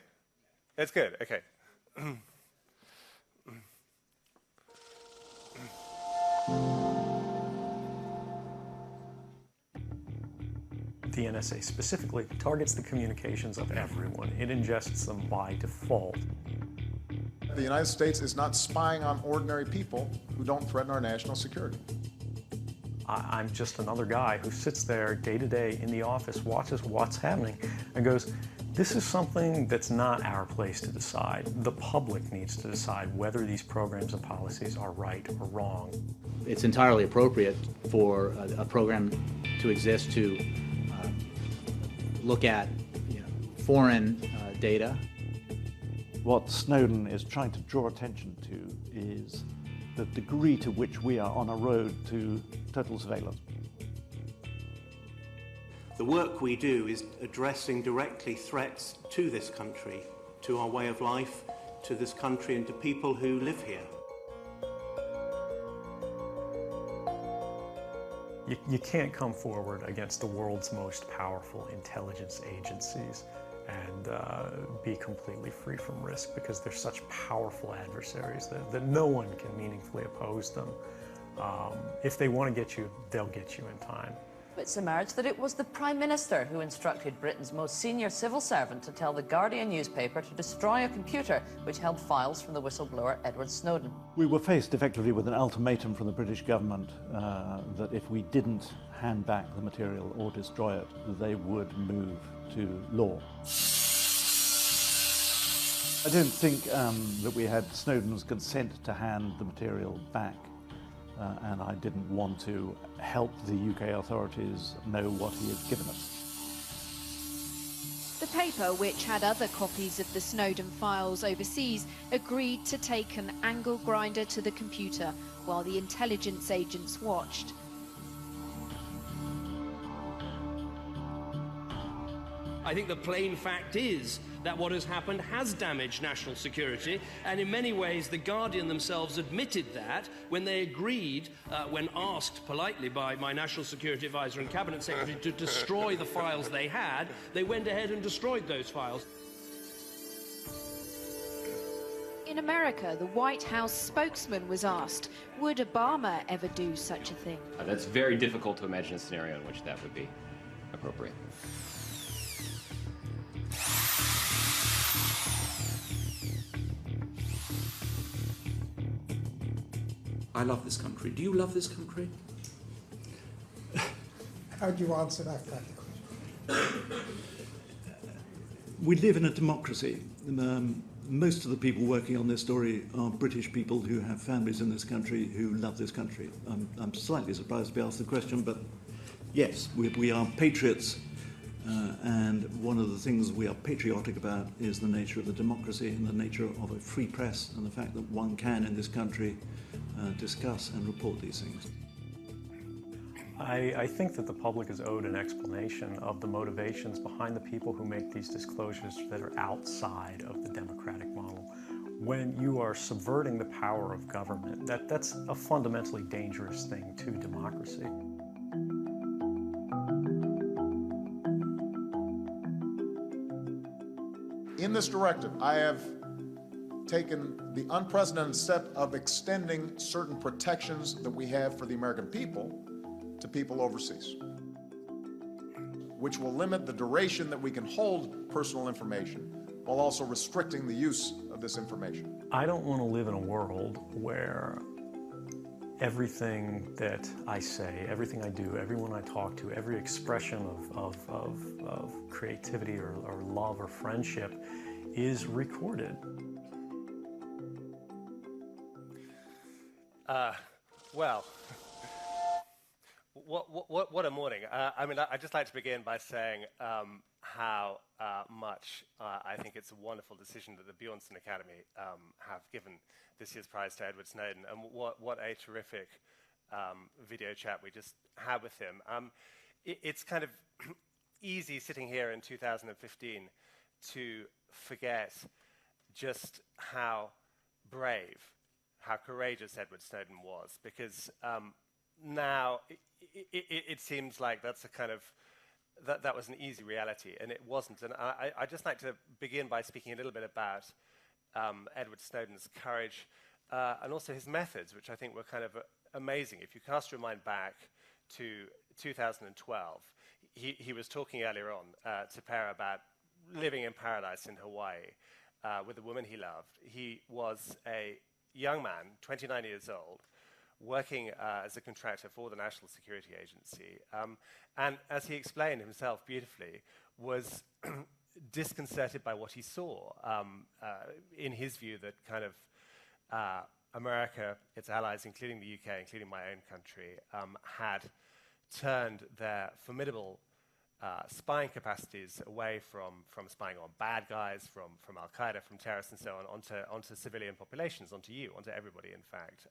It's good. Okay. The NSA specifically targets the communications of everyone. It ingests them by default. The United States is not spying on ordinary people who don't threaten our national security. I'm just another guy who sits there day to day in the office, watches what's happening, and goes, this is something that's not our place to decide. The public needs to decide whether these programs and policies are right or wrong. It's entirely appropriate for a program to exist to look at foreign data. What Snowden is trying to draw attention to is the degree to which we are on a road to total surveillance. The work we do is addressing directly threats to this country, to our way of life, to this country and to people who live here. You can't come forward against the world's most powerful intelligence agencies and be completely free from risk, because they're such powerful adversaries that no one can meaningfully oppose them. If they want to get you, they'll get you in time. It's emerged that it was the Prime Minister who instructed Britain's most senior civil servant to tell the Guardian newspaper to destroy a computer which held files from the whistleblower Edward Snowden. We were faced effectively with an ultimatum from the British government that if we didn't hand back the material or destroy it, they would move to law. I don't think that we had Snowden's consent to hand the material back. And I didn't want to help the UK authorities know what he had given us. The paper, which had other copies of the Snowden files overseas, agreed to take an angle grinder to the computer while the intelligence agents watched. I think the plain fact is that what has happened has damaged national security, and in many ways the Guardian themselves admitted that when they agreed, when asked politely by my National Security Advisor and Cabinet Secretary to destroy the files they had, they went ahead and destroyed those files. In America, the White House spokesman was asked, would Obama ever do such a thing? That's very difficult to imagine a scenario in which that would be appropriate. I love this country. Do you love this country? How do you answer that question? We live in a democracy. Most of the people working on this story are British people who have families in this country who love this country. I'm slightly surprised to be asked the question, but yes, we are patriots, and one of the things we are patriotic about is the nature of the democracy and the nature of a free press and the fact that one can in this country discuss and report these things. I think that the public is owed an explanation of the motivations behind the people who make these disclosures that are outside of the democratic model. When you are subverting the power of government, that's a fundamentally dangerous thing to democracy. In this directive, I have taken the unprecedented step of extending certain protections that we have for the American people to people overseas. which will limit the duration that we can hold personal information while also restricting the use of this information. I don't want to live in a world where everything that I say, everything I do, everyone I talk to, every expression of creativity or love or friendship is recorded. Well, what a morning. I mean, I'd just like to begin by saying how much I think it's a wonderful decision that the Bjørnson Academy have given this year's prize to Edward Snowden, and what a terrific video chat we just had with him. It's kind of easy sitting here in 2015 to forget just how brave, how courageous Edward Snowden was, because now it seems like that's a kind of that was an easy reality, and it wasn't. And I'd just like to begin by speaking a little bit about Edward Snowden's courage and also his methods, which I think were kind of amazing. If you cast your mind back to 2012, he was talking earlier on to Per about living in paradise in Hawaii with a woman he loved. He was a young man, 29 years old, working as a contractor for the National Security Agency, and as he explained himself beautifully, was disconcerted by what he saw. In his view, that kind of America, its allies, including the UK, including my own country, had turned their formidable spying capacities away from spying on bad guys, from Al-Qaeda, from terrorists and so on, onto civilian populations, onto everybody, in fact.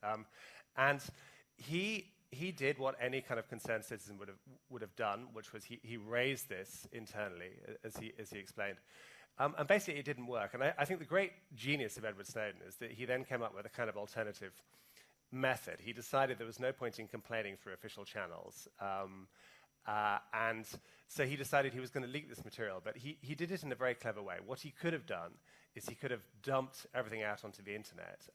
And he did what any kind of concerned citizen would have done, which was he raised this internally, as he explained. And basically it didn't work. And I think the great genius of Edward Snowden is that he then came up with a kind of alternative method. He decided there was no point in complaining through official channels. And so he decided he was going to leak this material, but he did it in a very clever way. What he could have done is he could have dumped everything out onto the internet.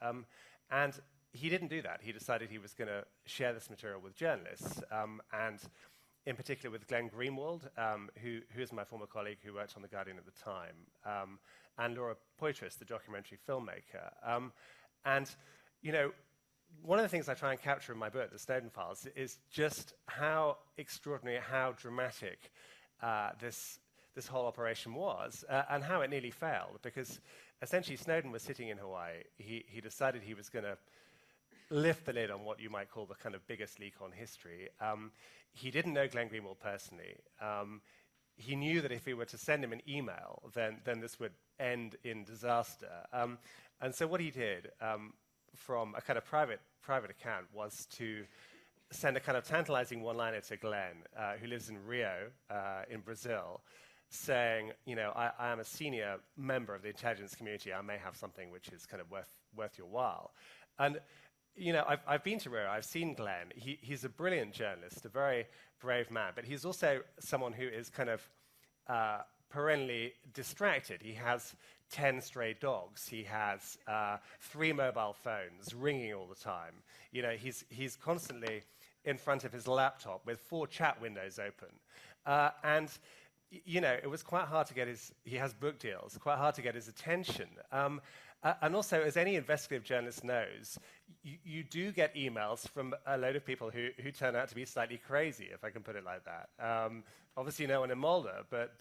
And he didn't do that. He decided he was going to share this material with journalists, and in particular with Glenn Greenwald, who is my former colleague who worked on The Guardian at the time, and Laura Poitras, the documentary filmmaker. And, you know, one of the things I try and capture in my book, The Snowden Files, is just how extraordinary, how dramatic this whole operation was, and how it nearly failed, because essentially Snowden was sitting in Hawaii. He decided he was going to lift the lid on what you might call the kind of biggest leak on history. He didn't know Glenn Greenwald personally. He knew that if he were to send him an email, then this would end in disaster. And so what he did, from a kind of private account, was to send a kind of tantalizing one-liner to Glenn, who lives in Rio, in Brazil, saying, you know, I am a senior member of the intelligence community. I may have something which is kind of worth your while. And, you know, I've been to Rio. I've seen Glenn. He's a brilliant journalist, a very brave man, but he's also someone who is kind of perennially distracted. He has 10 stray dogs. He has 3 mobile phones ringing all the time. You know, he's constantly in front of his laptop with 4 chat windows open. And, you know, it was quite hard to get he has book deals, quite hard to get his attention. And also, as any investigative journalist knows, you do get emails from a load of people who turn out to be slightly crazy, if I can put it like that. Obviously, no one in Mulder, but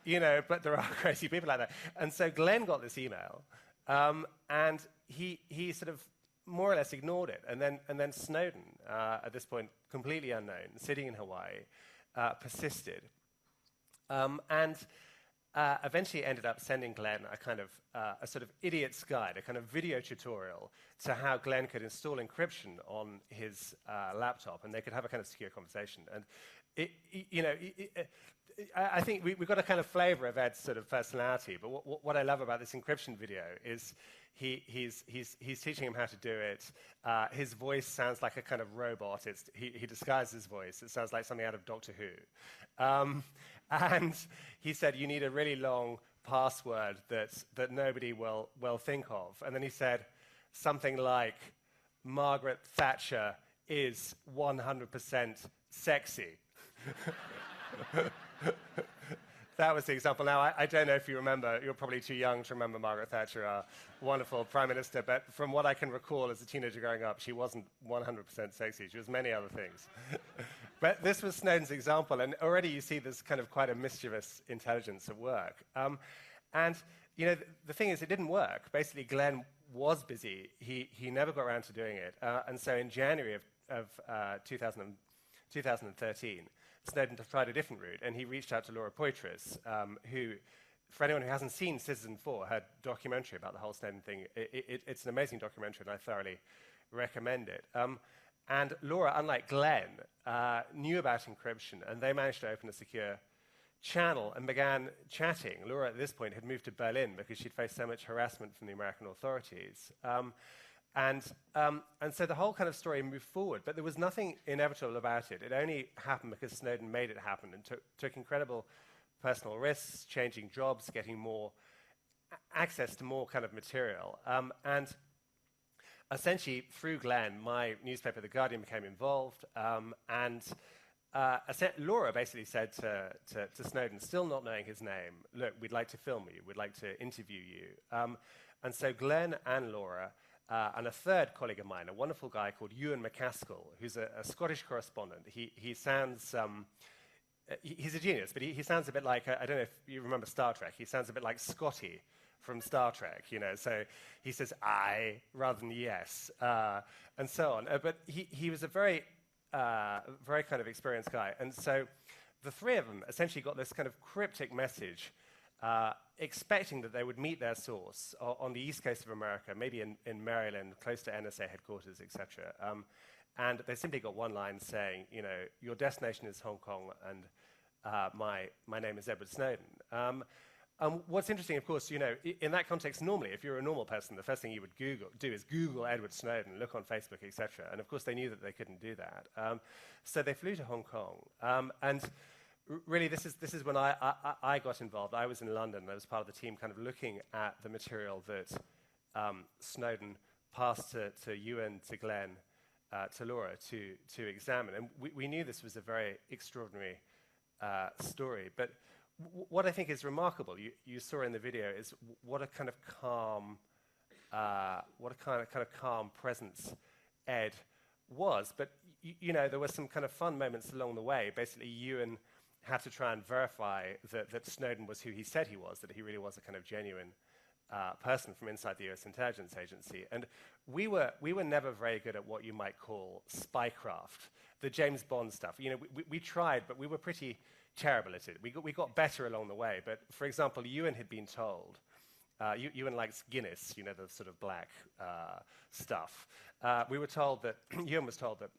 you know, but there are crazy people like that. And so Glenn got this email, and he sort of more or less ignored it. And then Snowden, at this point completely unknown, sitting in Hawaii, persisted, and eventually ended up sending Glenn a kind of a sort of idiot's guide, a kind of video tutorial to how Glenn could install encryption on his laptop, and they could have a kind of secure conversation. And I think we got a kind of flavor of Ed's sort of personality. But what I love about this encryption video is he's teaching him how to do it. His voice sounds like a kind of robot. He disguises his voice. It sounds like something out of Doctor Who. And he said, you need a really long password that nobody will think of. And then he said something like, Margaret Thatcher is 100% sexy. That was the example. Now, I don't know if you remember, you're probably too young to remember Margaret Thatcher, our wonderful Prime Minister, but from what I can recall as a teenager growing up, she wasn't 100% sexy. She was many other things. But this was Snowden's example, and already you see this kind of quite a mischievous intelligence at work. And, you know, the thing is, it didn't work. Basically, Glenn was busy. He never got around to doing it. And so in January of 2013, Snowden tried a different route, and he reached out to Laura Poitras, who, for anyone who hasn't seen Citizen 4, her documentary about the whole Snowden thing, it's an amazing documentary, and I thoroughly recommend it. And Laura, unlike Glenn, knew about encryption, and they managed to open a secure channel and began chatting. Laura, at this point, had moved to Berlin because she'd faced so much harassment from the American authorities. And so the whole kind of story moved forward, but there was nothing inevitable about it. It only happened because Snowden made it happen and took incredible personal risks, changing jobs, getting more access to more kind of material. And essentially, through Glenn, my newspaper, The Guardian, became involved. Laura basically said to Snowden, still not knowing his name, look, we'd like to film you, we'd like to interview you. And so Glenn and Laura, and a third colleague of mine, a wonderful guy called Ewan McCaskill, who's a Scottish correspondent. He sounds, he's a genius, but he sounds a bit like, I don't know if you remember Star Trek, he sounds a bit like Scotty from Star Trek, you know, so he says I rather than yes, and so on. But he was a very kind of experienced guy. And so the three of them essentially got this kind of cryptic message expecting that they would meet their source on the east coast of America, maybe in Maryland, close to NSA headquarters, etc. And they simply got one line saying, you know, your destination is Hong Kong, and my name is Edward Snowden. What's interesting, of course, you know, in that context, normally, if you're a normal person, the first thing you would do is Google Edward Snowden, look on Facebook, etc. And of course, they knew that they couldn't do that. So they flew to Hong Kong. And really, this is when I got involved. I was in London. I was part of the team kind of looking at the material that Snowden passed to Ewan, to Glenn, to Laura to examine. And we knew this was a very extraordinary story. But what I think is remarkable, you saw in the video, is what a kind of calm, calm presence Ed was. But you know, there were some kind of fun moments along the way. Basically, Ewan had to try and verify that Snowden was who he said he was, that he really was a kind of genuine person from inside the US intelligence agency. And we were never very good at what you might call spycraft, the James Bond stuff. You know, we tried, but we were pretty terrible at it. We got better along the way. But for example, Ewan had been told, Ewan likes Guinness, you know, the sort of black stuff. We were told that, Ewan was told that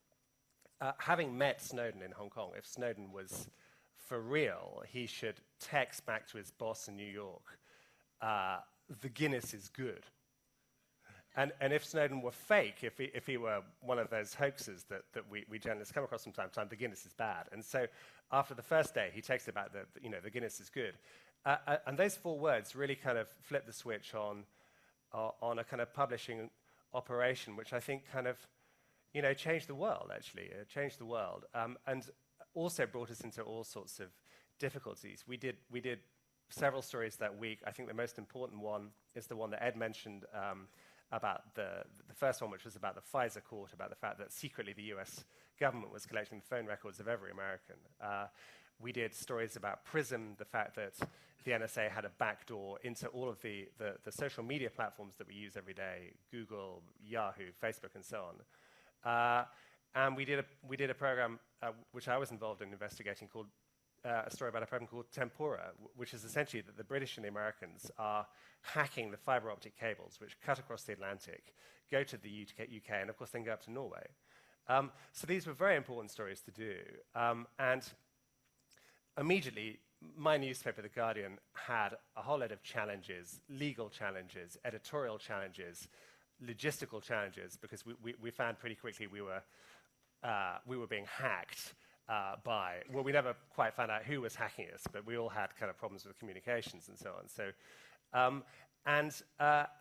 having met Snowden in Hong Kong, if Snowden was for real, he should text back to his boss in New York, the Guinness is good. And if Snowden were fake, if he were one of those hoaxes that we journalists come across from time to time, the Guinness is bad. And so after the first day, he texted back that, you know, the Guinness is good. And those 4 words really kind of flipped the switch on a kind of publishing operation, which I think kind of, you know, changed the world, actually. It changed the world. And also brought us into all sorts of difficulties. We did several stories that week. I think the most important one is the one that Ed mentioned, about the first one, which was about the Pfizer court, about the fact that secretly the US government was collecting the phone records of every American. We did stories about PRISM, the fact that the NSA had a backdoor into all of the social media platforms that we use every day, Google, Yahoo, Facebook, and so on. And we did a program which I was involved in investigating called a story about a program called Tempora, which is essentially that the British and the Americans are hacking the fiber optic cables which cut across the Atlantic, go to the UK, and of course then go up to Norway. So these were very important stories to do. And immediately, my newspaper, The Guardian, had a whole lot of challenges, legal challenges, editorial challenges, logistical challenges, because we found pretty quickly we were being hacked well, we never quite found out who was hacking us, but we all had kind of problems with communications and so on. So,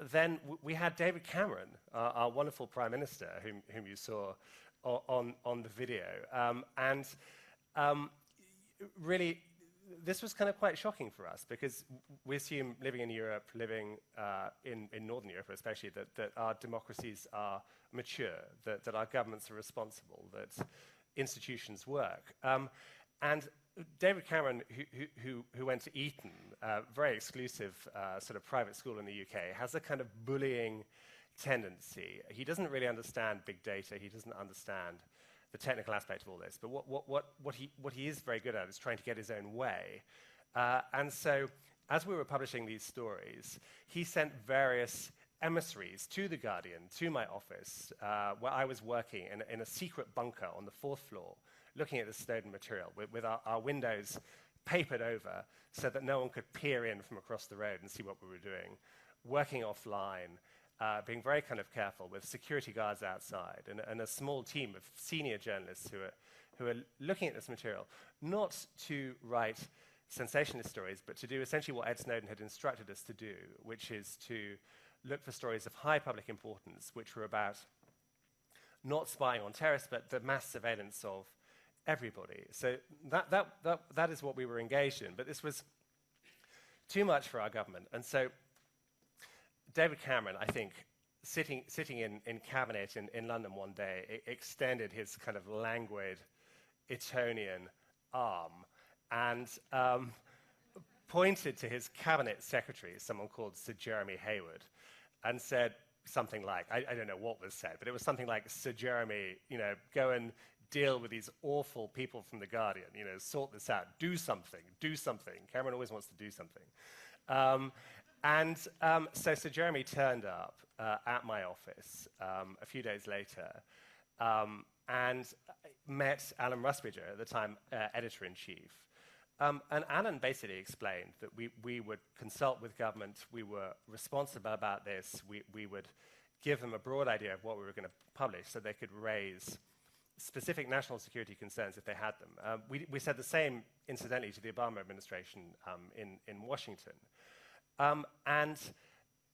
then we had David Cameron, our wonderful Prime Minister, whom you saw on the video. really, this was kind of quite shocking for us because we assume living in Europe, living in Northern Europe especially, that our democracies are mature, that our governments are responsible, that institutions work. And David Cameron, who went to Eton, a very exclusive sort of private school in the UK, has a kind of bullying tendency. He doesn't really understand big data. He doesn't understand the technical aspect of all this. But what he is very good at is trying to get his own way. And so as we were publishing these stories, he sent various emissaries to The Guardian, to my office, where I was working in a secret bunker on the 4th floor, looking at the Snowden material with our windows papered over so that no one could peer in from across the road and see what we were doing, working offline, being very kind of careful with security guards outside and a small team of senior journalists who are looking at this material, not to write sensationalist stories, but to do essentially what Ed Snowden had instructed us to do, which is to look for stories of high public importance, which were about not spying on terrorists, but the mass surveillance of everybody. So that is what we were engaged in. But this was too much for our government. And so David Cameron, I think, sitting in cabinet in London one day, extended his kind of languid Etonian arm and pointed to his cabinet secretary, someone called Sir Jeremy Hayward, and said something like, I don't know what was said, but it was something like, Sir Jeremy, go and deal with these awful people from The Guardian, sort this out, do something. Cameron always wants to do something. So Sir Jeremy turned up at my office a few days later and met Alan Rusbridger, at the time editor-in-chief. And Alan basically explained that we would consult with government, we were responsible about this, we would give them a broad idea of what we were going to publish so they could raise specific national security concerns if they had them. We said the same, incidentally, to the Obama administration in Washington. And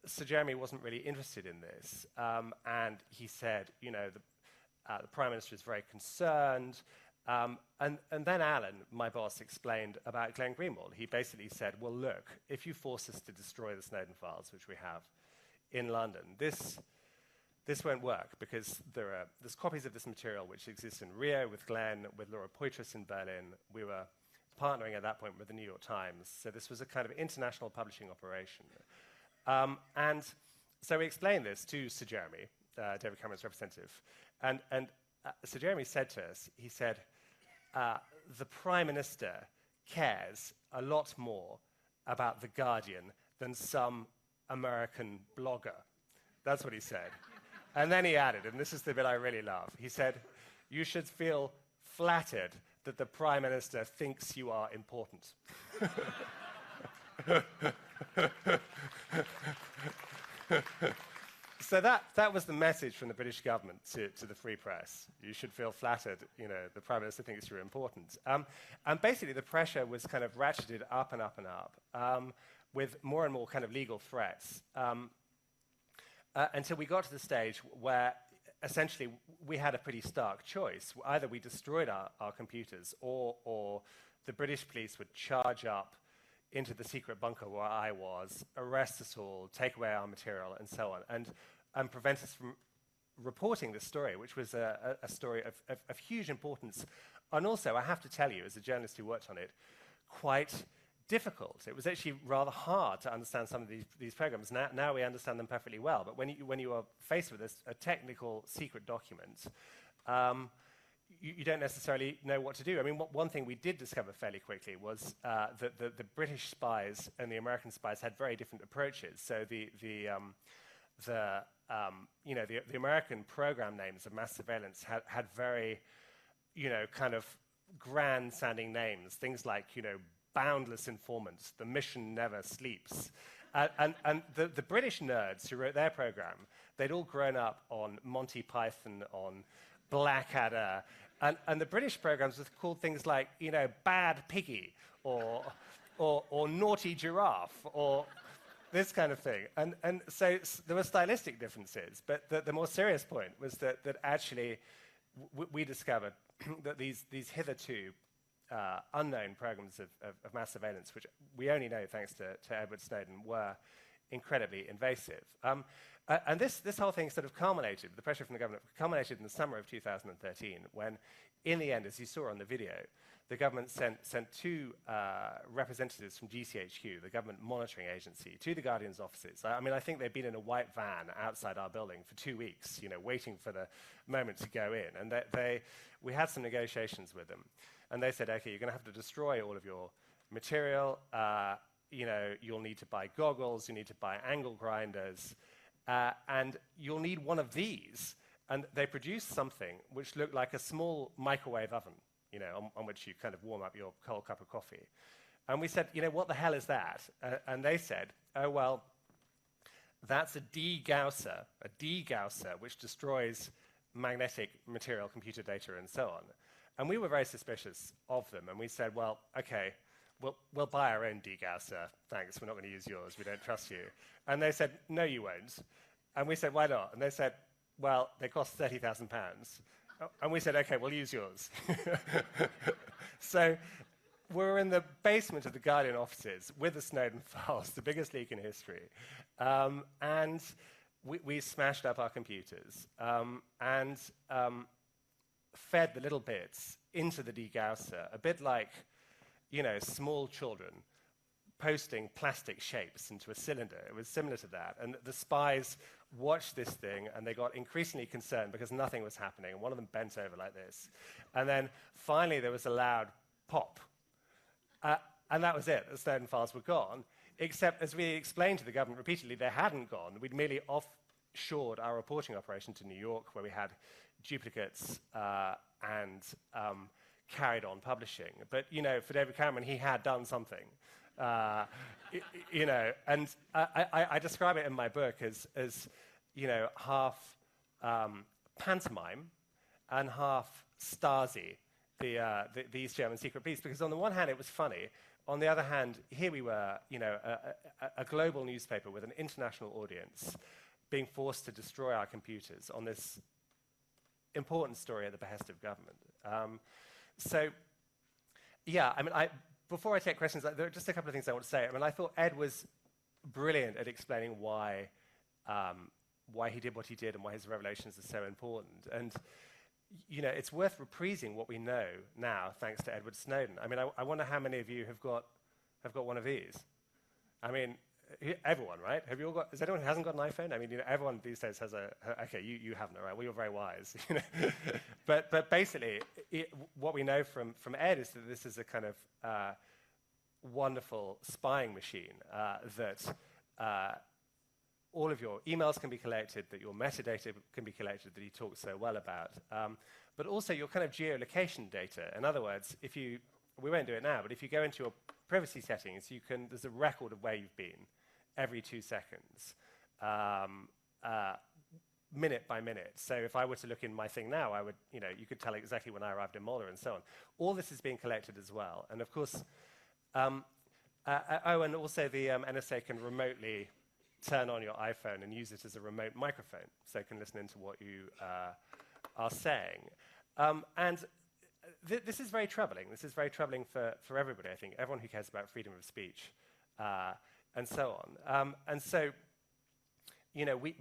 Sir Jeremy wasn't really interested in this. And he said, the Prime Minister is very concerned. And then Alan, my boss, explained about Glenn Greenwald. He basically said, well, look, if you force us to destroy the Snowden files, which we have in London, this won't work because there's copies of this material which exist in Rio with Glenn, with Laura Poitras in Berlin. We were partnering at that point with the New York Times. So this was a kind of international publishing operation. And so we explained this to Sir Jeremy, David Cameron's representative. And Sir Jeremy said to us, he said, the Prime Minister cares a lot more about The Guardian than some American blogger. That's what he said. And then he added, and this is the bit I really love, he said, you should feel flattered that the Prime Minister thinks you are important. So that was the message from the British government to the Free Press. You should feel flattered, the Prime Minister thinks you're important. And basically the pressure was kind of ratcheted up and up and up with more and more kind of legal threats until we got to the stage where essentially we had a pretty stark choice. Either we destroyed our computers or the British police would charge up into the secret bunker where I was, arrest us all, take away our material, and so on, and prevent us from reporting this story, which was a story of huge importance. And also, I have to tell you, as a journalist who worked on it, quite difficult. It was actually rather hard to understand some of these programs. Now we understand them perfectly well, but when you are faced with a technical secret document, you don't necessarily know what to do. I mean, one thing we did discover fairly quickly was that the British spies and the American spies had very different approaches. So the American program names of mass surveillance had very, kind of grand-sounding names. Things like, boundless informants, the mission never sleeps. And the British nerds who wrote their program, they'd all grown up on Monty Python, on Blackadder, and the British programs were called things like, Bad Piggy, or Naughty Giraffe, or this kind of thing. And so there were stylistic differences, but the more serious point was that actually we discovered that these hitherto unknown programs of mass surveillance, which we only know thanks to Edward Snowden, were incredibly invasive. And this whole thing sort of culminated, the pressure from the government culminated in the summer of 2013, when, in the end, as you saw on the video, the government sent two representatives from GCHQ, the government monitoring agency, to the Guardian's offices. I mean, I think they'd been in a white van outside our building for 2 weeks, waiting for the moment to go in. And we had some negotiations with them. And they said, okay, you're going to have to destroy all of your material. You'll need to buy goggles. You need to buy angle grinders. And you'll need one of these. And they produced something which looked like a small microwave oven, on which you kind of warm up your cold cup of coffee. And we said, what the hell is that? And they said, oh, well, that's a degausser, which destroys magnetic material, computer data, and so on. And we were very suspicious of them. And we said, well, okay, we'll buy our own degausser. Thanks, we're not going to use yours. We don't trust you. And they said, no, you won't. And we said, why not? And they said, well, they cost £30,000. And we said, okay, we'll use yours. So we're in the basement of the Guardian offices with the Snowden files, the biggest leak in history. And we smashed up our computers and fed the little bits into the degausser, a bit like, small children posting plastic shapes into a cylinder. It was similar to that. And the spies watched this thing, and they got increasingly concerned because nothing was happening. And one of them bent over like this. And then finally there was a loud pop. And that was it. The Snowden files were gone, except as we explained to the government repeatedly, they hadn't gone. We'd merely offshored our reporting operation to New York, where we had duplicates and carried on publishing. But, for David Cameron, he had done something. And I describe it in my book as half pantomime and half Stasi, the East German secret police, because on the one hand it was funny, on the other hand, here we were, a global newspaper with an international audience being forced to destroy our computers on this important story at the behest of government. Before I take questions, there are just a couple of things I want to say. I thought Ed was brilliant at explaining why he did what he did and why his revelations are so important. And, it's worth reprising what we know now, thanks to Edward Snowden. I wonder how many of you have got one of these. Everyone, right? Have you all got? Is anyone who hasn't got an iPhone? Everyone these days has a. Okay, you haven't, all right? Well, you're very wise. But basically, what we know from Ed is that this is a kind of wonderful spying machine that all of your emails can be collected, that your metadata can be collected, that he talks so well about, but also your kind of geolocation data. In other words, we won't do it now, but if you go into your privacy settings, there's a record of where you've been every 2 seconds, minute by minute. So if I were to look in my thing now, I would, you could tell exactly when I arrived in Mulder and so on. All this is being collected as well. And of course, and also the NSA can remotely turn on your iPhone and use it as a remote microphone, so it can listen into what you are saying. This is very troubling. This is very troubling for everybody, I think, everyone who cares about freedom of speech and so on.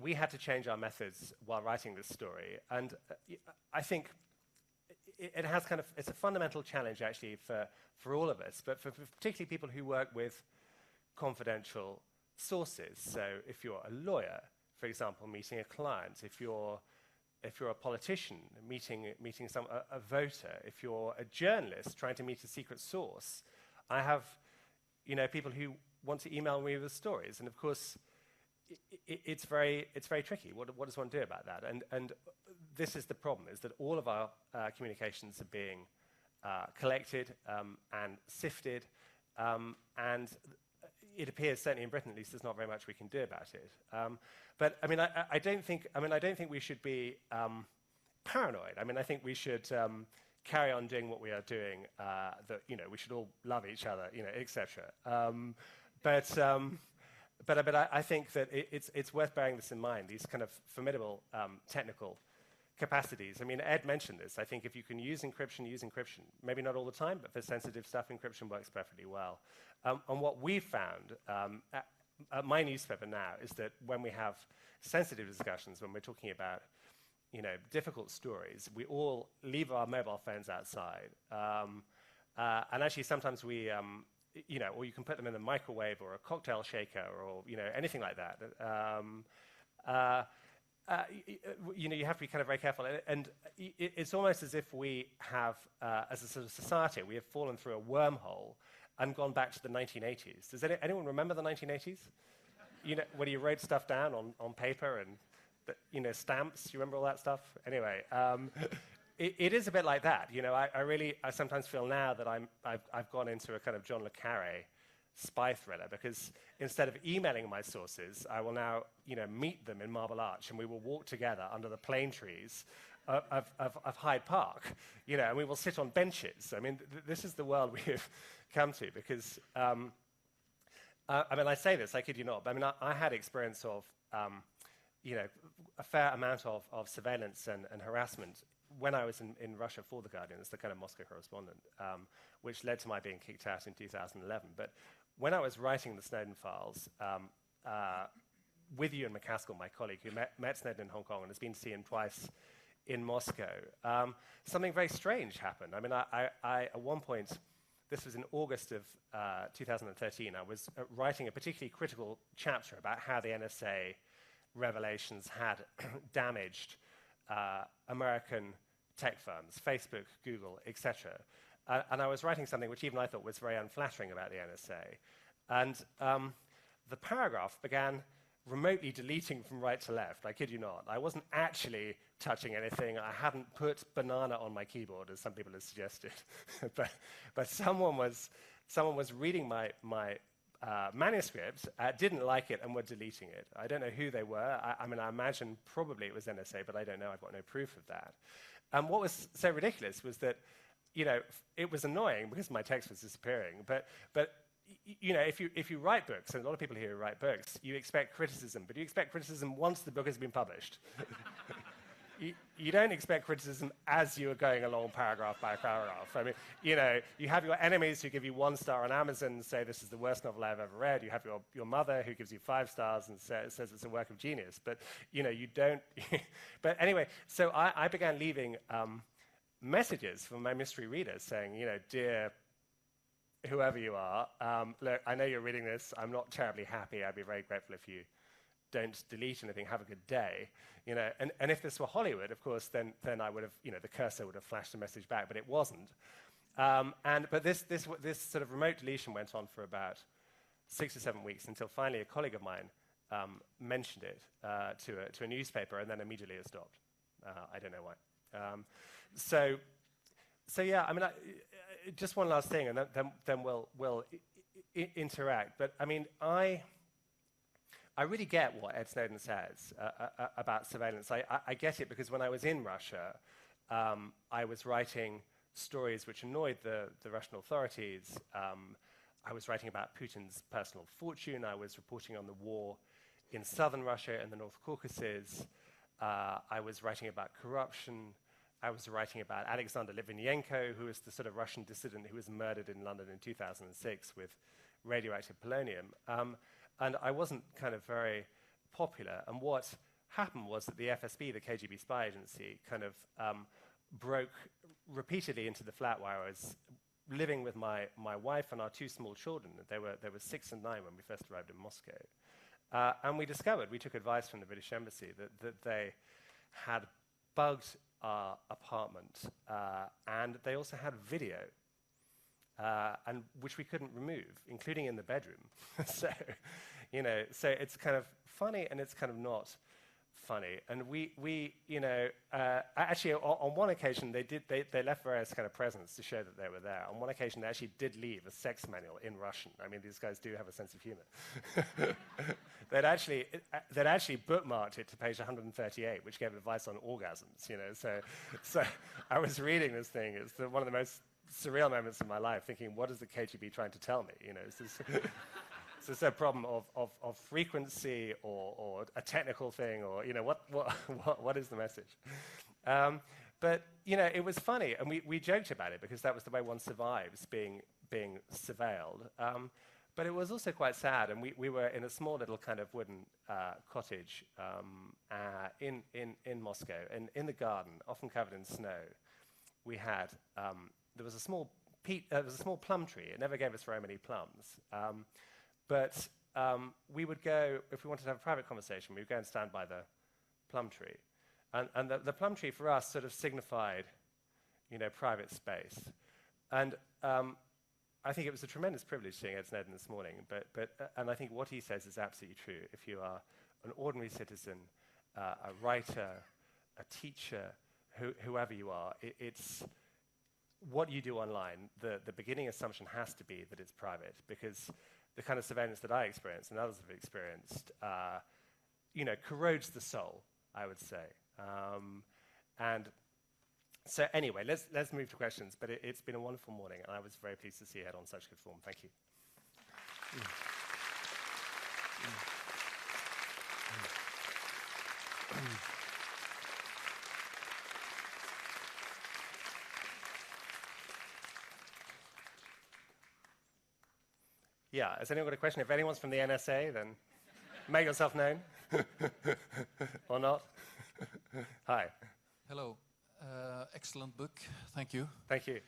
We had to change our methods while writing this story. And I think it's a fundamental challenge, actually, for all of us, but for particularly people who work with confidential sources. So if you're a lawyer, for example, meeting a client, if you're a politician meeting a voter, if you're a journalist trying to meet a secret source, I have people who want to email me with stories, and of course it's very tricky. What does one do about that? And this is the problem: is that all of our communications are being collected and sifted, and it appears, certainly in Britain at least, there's not very much we can do about it. But I don't think we should be paranoid. I think we should carry on doing what we are doing. That we should all love each other, etc. But I think that it's worth bearing this in mind. These kind of formidable technical capacities. I mean, Ed mentioned this. I think if you can use encryption, use encryption. Maybe not all the time, but for sensitive stuff, encryption works perfectly well. And what we've found at my newspaper now is that when we have sensitive discussions, when we're talking about difficult stories, we all leave our mobile phones outside. And actually, sometimes we, or you can put them in the microwave or a cocktail shaker or, anything like that. You have to be kind of very careful. And it's almost as if we have, as a sort of society, we have fallen through a wormhole and gone back to the 1980s. Does anyone remember the 1980s? When you wrote stuff down on paper and stamps. You remember all that stuff? Anyway, it is a bit like that. I sometimes feel now that I've gone into a kind of John le Carré spy thriller, because instead of emailing my sources, I will now meet them in Marble Arch, and we will walk together under the plane trees of Hyde Park, and we will sit on benches. I mean, this is the world we have come to, because I say this, I kid you not, but I had experience of a fair amount of surveillance and harassment when I was in Russia for The Guardian as the kind of Moscow correspondent, which led to my being kicked out in 2011. But when I was writing the Snowden files, with Ewan McCaskill, my colleague, who met Snowden in Hong Kong and has been to see him twice in Moscow, something very strange happened. I at one point, this was in August of 2013, I was writing a particularly critical chapter about how the NSA revelations had damaged American tech firms, Facebook, Google, etc. And I was writing something which even I thought was very unflattering about the NSA. And the paragraph began remotely deleting from right to left. I kid you not. I wasn't actually touching anything. I hadn't put banana on my keyboard, as some people have suggested. but someone was reading my manuscript, didn't like it, and were deleting it. I don't know who they were. I imagine probably it was NSA, but I don't know. I've got no proof of that. And what was so ridiculous was that, it was annoying because my text was disappearing. But if you write books, and a lot of people here who write books, you expect criticism, but you expect criticism once the book has been published. You don't expect criticism as you are going along paragraph by paragraph. You have your enemies who give you 1 star on Amazon and say this is the worst novel I've ever read. You have your mother who gives you 5 stars and says it's a work of genius. But you don't. But anyway, so I began leaving messages from my mystery readers saying, dear whoever you are, look, I know you're reading this. I'm not terribly happy. I'd be very grateful if you don't delete anything, have a good day. And if this were Hollywood, of course, then I would have, the cursor would have flashed a message back, but it wasn't. But this sort of remote deletion went on for about 6 or 7 weeks until finally a colleague of mine mentioned it to a newspaper, and then immediately it stopped. I don't know why. So yeah, just one last thing, and then we'll interact. But I really get what Ed Snowden says about surveillance. I get it because when I was in Russia, I was writing stories which annoyed the Russian authorities. I was writing about Putin's personal fortune. I was reporting on the war in southern Russia and the North Caucasus. I was writing about corruption. I was writing about Alexander Litvinenko, who was the sort of Russian dissident who was murdered in London in 2006 with radioactive polonium. And I wasn't kind of very popular. And what happened was that the FSB, the KGB spy agency, kind of broke repeatedly into the flat where I was living with my wife and our 2 small children. They were 6 and 9 when we first arrived in Moscow. And we took advice from the British Embassy that they had bugged our apartment, and they also had video, and which we couldn't remove, including in the bedroom. so it's kind of funny and it's kind of not funny. And we actually on one occasion they left various kind of presents to show that they were there. On one occasion they actually did leave a sex manual in Russian. These guys do have a sense of humor. They'd actually bookmarked it to page 138, which gave advice on orgasms. So I was reading this thing. It's one of the most surreal moments of my life, thinking, what is the KGB trying to tell me? Is this a problem of frequency or a technical thing, or what is the message? But it was funny, and we joked about it because that was the way one survives being surveilled. But it was also quite sad, and we were in a small little kind of wooden cottage in Moscow, and in the garden, often covered in snow, we had there was a small plum tree. It never gave us very many plums, but we would go, if we wanted to have a private conversation, we would go and stand by the plum tree, and the plum tree for us sort of signified, private space, and I think it was a tremendous privilege seeing Ed Snowden this morning, and I think what he says is absolutely true. If you are an ordinary citizen, a writer, a teacher, whoever you are, it's what you do online. The beginning assumption has to be that it's private, because the kind of surveillance that I experienced and others have experienced, corrodes the soul, I would say. And so anyway, let's move to questions. But it's been a wonderful morning, and I was very pleased to see Ed on such good form. Thank you. Yeah, has anyone got a question? If anyone's from the NSA, then make yourself known. Or not. Hi. Hello. Excellent book. Thank you. Thank you.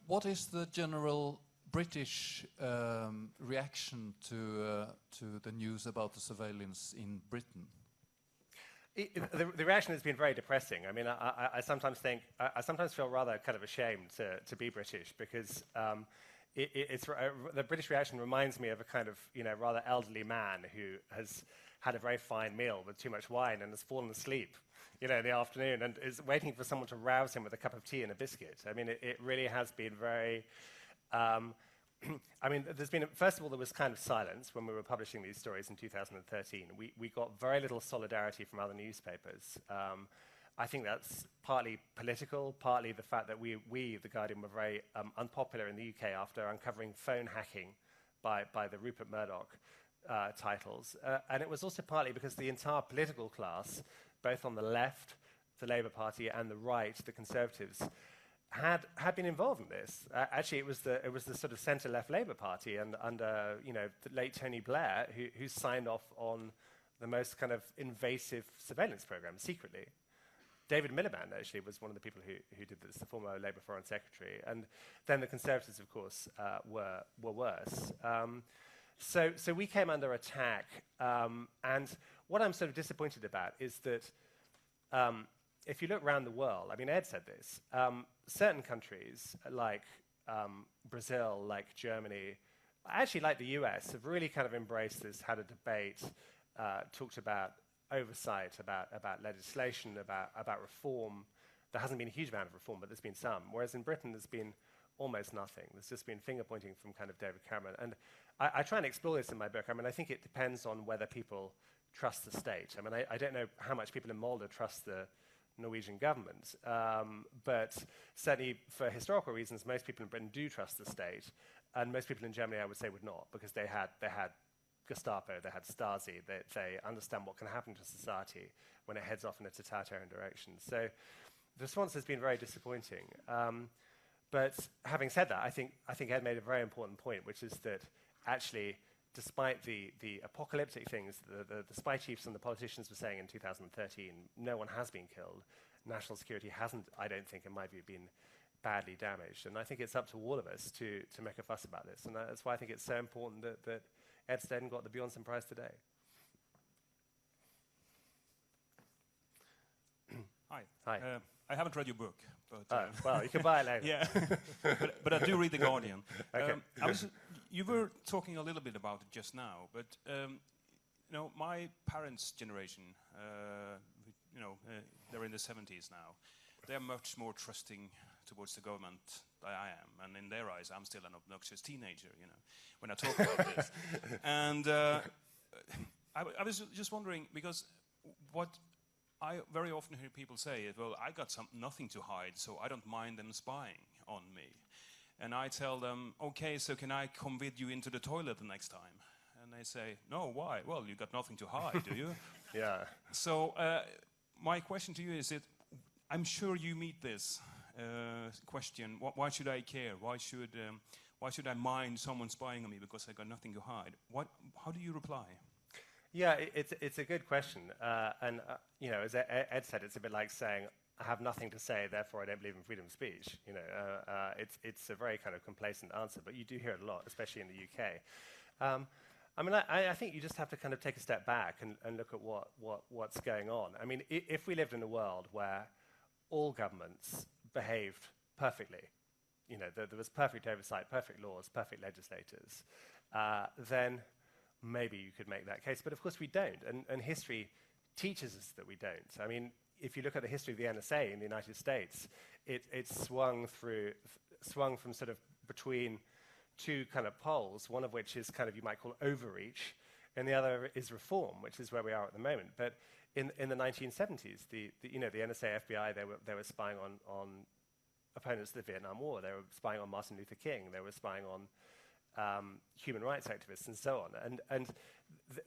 What is the general British reaction to the news about the surveillance in Britain? The reaction has been very depressing. I mean, I sometimes think, I sometimes feel rather kind of ashamed to be British, because the British reaction reminds me of a kind of, rather elderly man who has had a very fine meal with too much wine and has fallen asleep, in the afternoon, and is waiting for someone to rouse him with a cup of tea and a biscuit. I mean, it really has been very... I mean, first of all, there was kind of silence when we were publishing these stories in 2013. We got very little solidarity from other newspapers. I think that's partly political, partly the fact that we The Guardian, were very unpopular in the UK after uncovering phone hacking by the Rupert Murdoch titles. And it was also partly because the entire political class, both on the left, the Labour Party, and the right, the Conservatives, had been involved in this. Actually, it was the sort of centre-left Labour Party, and under the late Tony Blair, who signed off on the most kind of invasive surveillance program secretly. David Miliband actually was one of the people who did this, the former Labour Foreign Secretary, and then the Conservatives, of course, were worse. So we came under attack, and what I'm sort of disappointed about is that if you look around the world, I mean, Ed said this, certain countries like Brazil, like Germany, actually like the US, have really kind of embraced this, had a debate, talked about oversight, about legislation, about reform. There hasn't been a huge amount of reform, but there's been some. Whereas in Britain, there's been almost nothing. There's just been finger-pointing from kind of David Cameron. And I try and explore this in my book. I mean, I think it depends on whether people trust the state. I mean, I don't know how much people in Malta trust the Norwegian government, but certainly for historical reasons, most people in Britain do trust the state, and most people in Germany, I would say, would not, because they had Gestapo, they had Stasi, they understand what can happen to society when it heads off in a totalitarian direction. So the response has been very disappointing. But having said that, I think Ed made a very important point, which is that actually, despite the apocalyptic things the spy chiefs and the politicians were saying in 2013, no one has been killed. National security hasn't, I don't think, in my view, been badly damaged. And I think it's up to all of us to make a fuss about this. And that's why I think it's so important that Ed Snowden got the Bjørnson Prize today. Hi. Hi. I haven't read your book, but well, you can buy it later. Yeah, but I do read The Guardian. Okay. You were talking a little bit about it just now, but my parents' generation, they're in the 70s now. They're much more trusting towards the government than I am, and in their eyes, I'm still an obnoxious teenager, when I talk about this. And I was just wondering, because what I very often hear people say is, well, I got nothing to hide, so I don't mind them spying on me. And I tell them, okay, so can I come with you into the toilet the next time? And they say, no, why? Well, you got nothing to hide, do you? Yeah. So my question to you is, I'm sure you meet this question. Why should I care? Why should I mind someone spying on me because I got nothing to hide? How do you reply? Yeah, it's a good question, and you know, as Ed said, it's a bit like saying, I have nothing to say, therefore I don't believe in freedom of speech. You know, it's a very kind of complacent answer, but you do hear it a lot, especially in the UK. I mean, I think you just have to kind of take a step back and look at what's going on. I mean, if we lived in a world where all governments behaved perfectly, you know, there was perfect oversight, perfect laws, perfect legislators, then maybe you could make that case. But of course we don't, and history teaches us that we don't. I mean, if you look at the history of the NSA in the United States, it swung from sort of between two kind of poles, one of which is kind of you might call overreach, and the other is reform, which is where we are at the moment. But in the 1970s, the NSA, FBI, they were spying on opponents of the Vietnam War. They were spying on Martin Luther King. They were spying on human rights activists and so on. And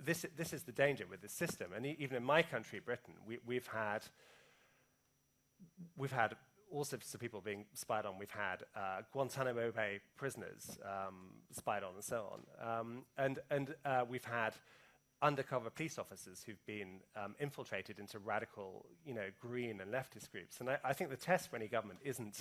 this is the danger with this system. And even in my country, Britain, we've had all sorts of people being spied on. We've had Guantanamo Bay prisoners spied on and so on. And we've had undercover police officers who've been infiltrated into radical, you know, green and leftist groups. And I think the test for any government isn't,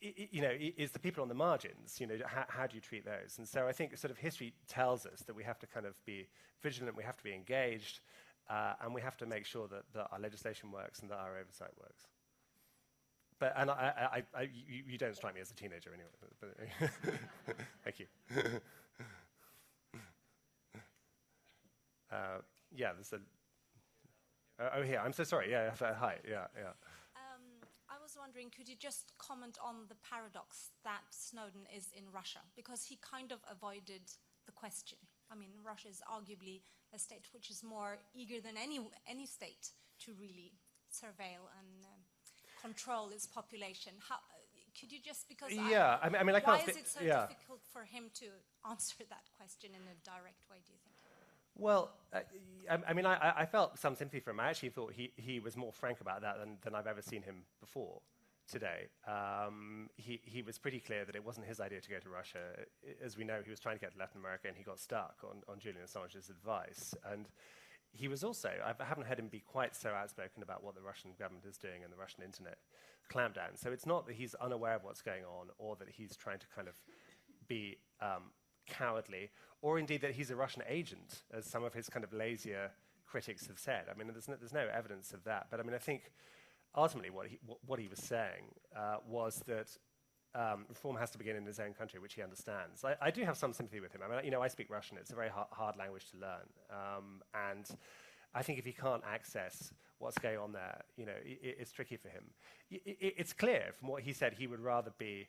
you know, is the people on the margins. You know, how do you treat those? And so I think sort of history tells us that we have to kind of be vigilant, we have to be engaged, and we have to make sure that our legislation works and that our oversight works. But you don't strike me as a teenager anyway. But thank you. Yeah, there's a. Oh, here. I'm so sorry. Yeah, hi. Yeah. I was wondering, could you just comment on the paradox that Snowden is in Russia? Because he kind of avoided the question. I mean, Russia is arguably a state which is more eager than any state to really surveil and control its population. Could you just, because yeah, I mean, I can't. Why is it so difficult for him to answer that question in a direct way, do you think? Well, I mean, I felt some sympathy for him. I actually thought he was more frank about that than I've ever seen him before today. He was pretty clear that it wasn't his idea to go to Russia. As we know, he was trying to get to Latin America, and he got stuck on Julian Assange's advice. And he was also, I haven't heard him be quite so outspoken about what the Russian government is doing and the Russian internet clampdown. So it's not that he's unaware of what's going on or that he's trying to kind of be cowardly, or indeed that he's a Russian agent, as some of his kind of lazier critics have said. I mean, there's no evidence of that. But I mean, I think ultimately what he was saying was that reform has to begin in his own country, which he understands. I do have some sympathy with him. I mean, you know, I speak Russian. It's a very hard language to learn. And I think if he can't access what's going on there, you know, it's tricky for him. It's clear from what he said he would rather be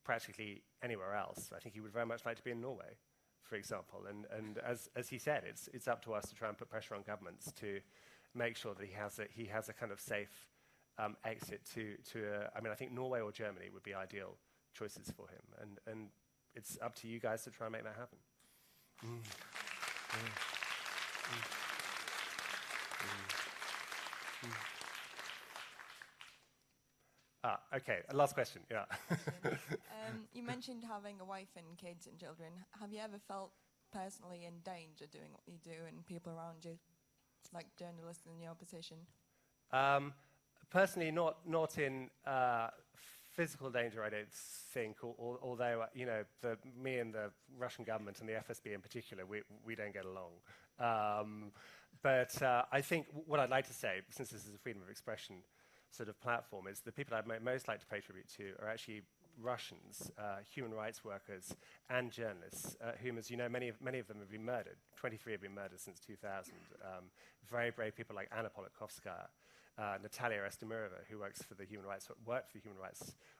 practically anywhere else. I think he would very much like to be in Norway, for example. And as he said, it's up to us to try and put pressure on governments to make sure that he has a kind of safe exit to I mean, I think Norway or Germany would be ideal choices for him. And it's up to you guys to try and make that happen. Okay, last question, yeah. You mentioned having a wife and kids and children. Have you ever felt personally in danger doing what you do and people around you, like journalists in your position? Personally, not in physical danger, I don't think, although, you know, me and the Russian government and the FSB in particular, we don't get along. But I think what I'd like to say, since this is a freedom of expression sort of platform, is the people I'd most like to pay tribute to are actually Russians, human rights workers and journalists, whom, as you know, many of them have been murdered. 23 have been murdered since 2000. Very brave people like Anna Politkovskaya, Natalia Estemirova, who worked for the human rights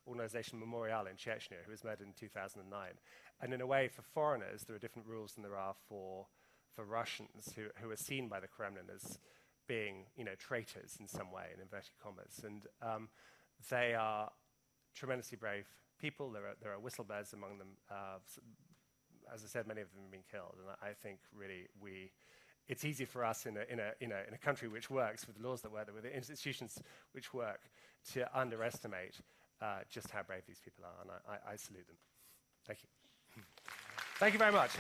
organization Memorial in Chechnya, who was murdered in 2009. And in a way, for foreigners, there are different rules than there are for Russians who are seen by the Kremlin as being, you know, traitors in some way, in inverted commas. And they are tremendously brave people. There are whistleblowers among them. As I said, many of them have been killed. And I think really it's easy for us in a country which works, with the laws that work, with the institutions which work, to underestimate just how brave these people are, and I salute them. Thank you. Thank you very much.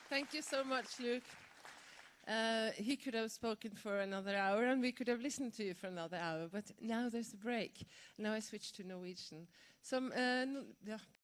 Thank you so much, Luke. He could have spoken for another hour, and we could have listened to you for another hour, but now there's a break. Now I switch to Norwegian. Ja,